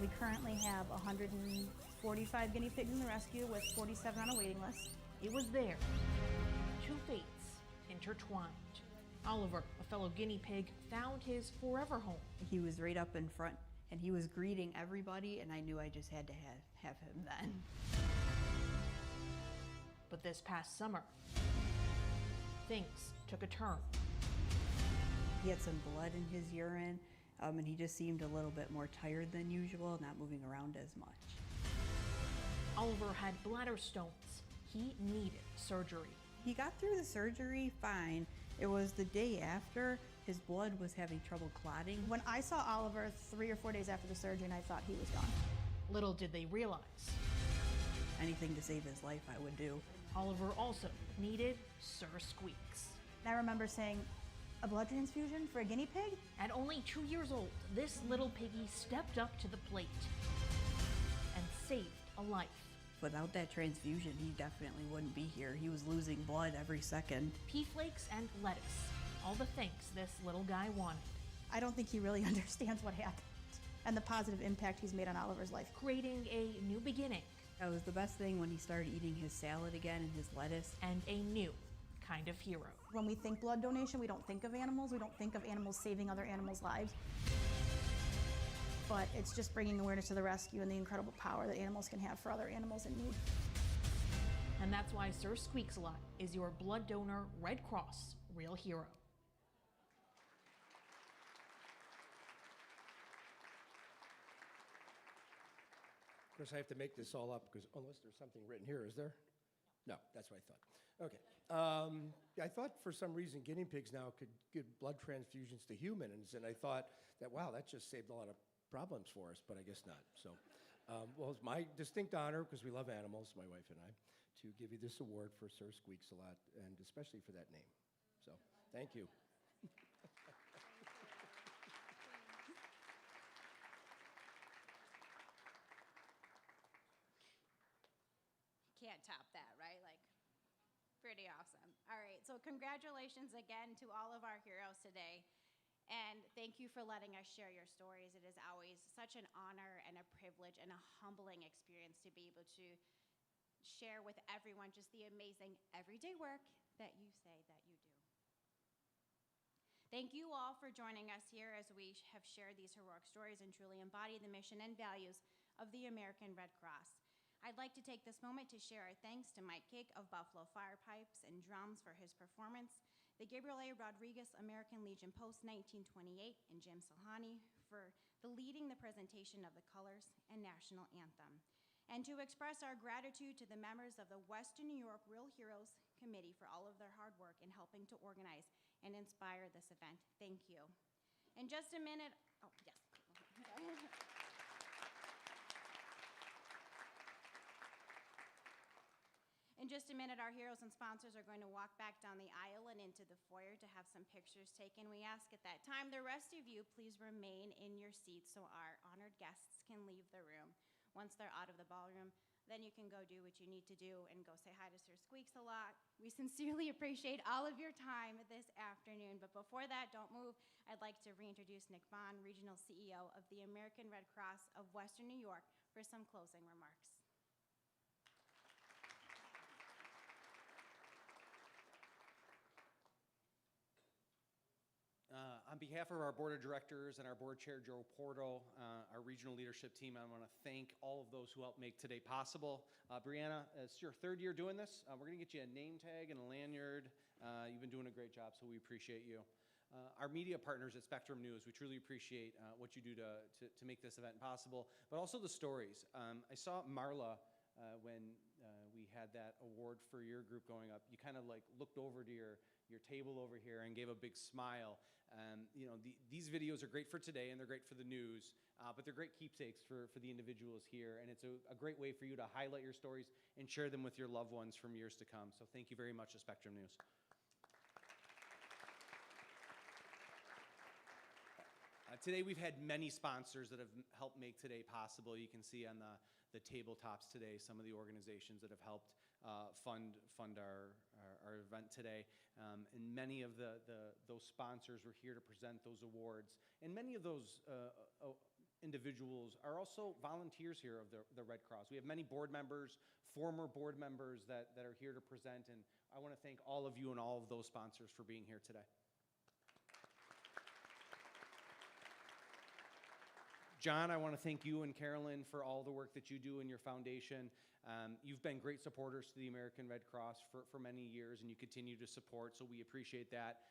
We currently have 145 guinea pigs in the rescue with 47 on a waiting list. It was there. Two fates intertwined. Oliver, a fellow guinea pig, found his forever home. He was right up in front, and he was greeting everybody, and I knew I just had to have him then. But this past summer, things took a turn. He had some blood in his urine, and he just seemed a little bit more tired than usual, not moving around as much. Oliver had bladder stones. He needed surgery. He got through the surgery fine. It was the day after his blood was having trouble clotting. When I saw Oliver 3 or 4 days after the surgery, and I thought he was gone. Little did they realize. Anything to save his life, I would do. Oliver also needed Sir Squeaks. And I remember saying, a blood transfusion for a guinea pig? At only 2 years old, this little piggy stepped up to the plate and saved a life. Without that transfusion, he definitely wouldn't be here. He was losing blood every second. Pea flakes and lettuce, all the things this little guy wanted. I don't think he really understands what happened and the positive impact he's made on Oliver's life. Creating a new beginning. That was the best thing when he started eating his salad again and his lettuce. And a new kind of hero. When we think blood donation, we don't think of animals. We don't think of animals saving other animals' lives. But it's just bringing awareness to the rescue and the incredible power that animals can have for other animals in need. And that's why Sir Squeaks-a-Lot is your blood donor Red Cross real hero. Of course, I have to make this all up because unless there's something written here, is there? No, that's what I thought. Okay. I thought for some reason guinea pigs now could give blood transfusions to humans, and I thought that, wow, that just saved a lot of problems for us, but I guess not. So, well, it's my distinct honor, because we love animals, my wife and I, to give you this award for Sir Squeaks-a-Lot, and especially for that name. So, thank you. Can't top that, right? Like, pretty awesome. All right, so congratulations again to all of our heroes today. And thank you for letting us share your stories. It is always such an honor and a privilege and a humbling experience to be able to share with everyone just the amazing everyday work that you say that you do. Thank you all for joining us here as we have shared these heroic stories and truly embody the mission and values of the American Red Cross. I'd like to take this moment to share our thanks to Mike Kick of Buffalo Fire Pipes and Drums for his performance, the Gabriel A. Rodriguez American Legion Post 1928, and Jim Silhani for leading the presentation of the colors and national anthem, and to express our gratitude to the members of the Western New York Real Heroes Committee for all of their hard work in helping to organize and inspire this event. Thank you. In just a minute, oh, yes. In just a minute, our heroes and sponsors are going to walk back down the aisle and into the foyer to have some pictures taken. We ask at that time the rest of you please remain in your seats so our honored guests can leave the room. Once they're out of the ballroom, then you can go do what you need to do and go say hi to Sir Squeaks-a-Lot. We sincerely appreciate all of your time this afternoon. But before that, don't move. I'd like to reintroduce Nick Bond, Regional CEO of the American Red Cross of Western New York, for some closing remarks. On behalf of our board of directors and our board chair, Joe Porto, our regional leadership team, I want to thank all of those who helped make today possible. Brianna, it's your third year doing this. We're going to get you a name tag and a lanyard. You've been doing a great job, so we appreciate you. our media partners at Spectrum News. We truly appreciate what you do to make this event possible, but also the stories. I saw Marla when we had that award for your group going up. You kind of like looked over to your table over here and gave a big smile. You know, these videos are great for today and they're great for the news, but they're great keepsakes for the individuals here, and it's a great way for you to highlight your stories and share them with your loved ones from years to come. So thank you very much to Spectrum News. Today we've had many sponsors that have helped make today possible. You can see on the tabletops today some of the organizations that have helped fund our event today. And many of those sponsors were here to present those awards. And many of those individuals are also volunteers here of the Red Cross. We have many board members, former board members that are here to present, and I want to thank all of you and all of those sponsors for being here today. John, I want to thank you and Carolyn for all the work that you do in your foundation. You've been great supporters to the American Red Cross for many years, and you continue to support, so we appreciate that.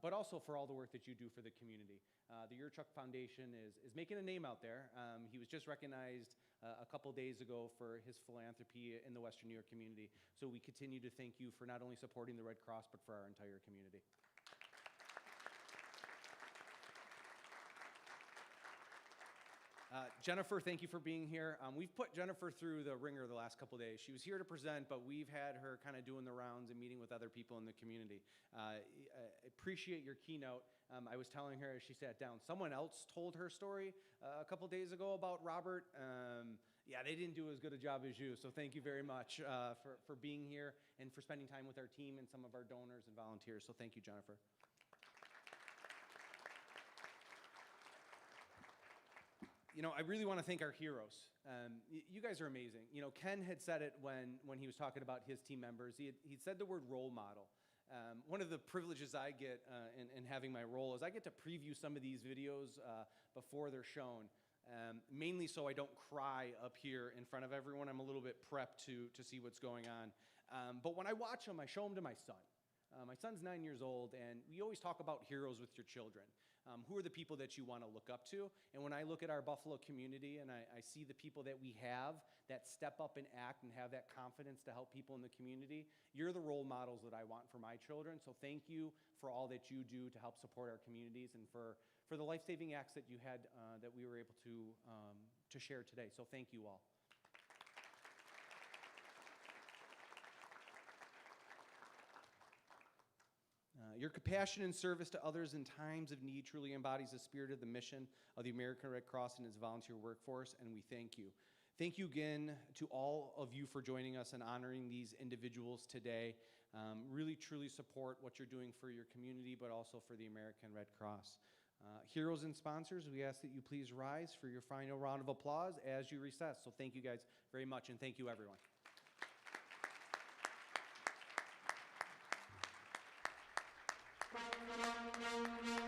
But also for all the work that you do for the community. The Yurtchuk Foundation is making a name out there. He was just recognized a couple days ago for his philanthropy in the Western New York community. So we continue to thank you for not only supporting the Red Cross, but for our entire community. Jennifer, thank you for being here. We've put Jennifer through the ringer the last couple days. She was here to present, but we've had her kind of doing the rounds and meeting with other people in the community. I appreciate your keynote. I was telling her as she sat down, someone else told her story a couple days ago about Robert. Yeah, they didn't do as good a job as you, so thank you very much for being here and for spending time with our team and some of our donors and volunteers. So thank you, Jennifer. You know, I really want to thank our heroes. You guys are amazing. You know, Ken had said it when he was talking about his team members. He said the word role model. One of the privileges I get in having my role is I get to preview some of these videos before they're shown, mainly so I don't cry up here in front of everyone. I'm a little bit prepped to see what's going on. But when I watch them, I show them to my son. My son's 9 years old, and we always talk about heroes with your children. Who are the people that you want to look up to? And when I look at our Buffalo community and I see the people that we have that step up and act and have that confidence to help people in the community, you're the role models that I want for my children. So thank you for all that you do to help support our communities and for the life-saving acts that you had that we were able to share today. So thank you all. Your compassion and service to others in times of need truly embodies the spirit of the mission of the American Red Cross and its volunteer workforce, and we thank you. Thank you again to all of you for joining us and honoring these individuals today. Really, truly support what you're doing for your community, but also for the American Red Cross. Heroes and sponsors, we ask that you please rise for your final round of applause as you recess. So thank you guys very much, and thank you everyone. Thank you.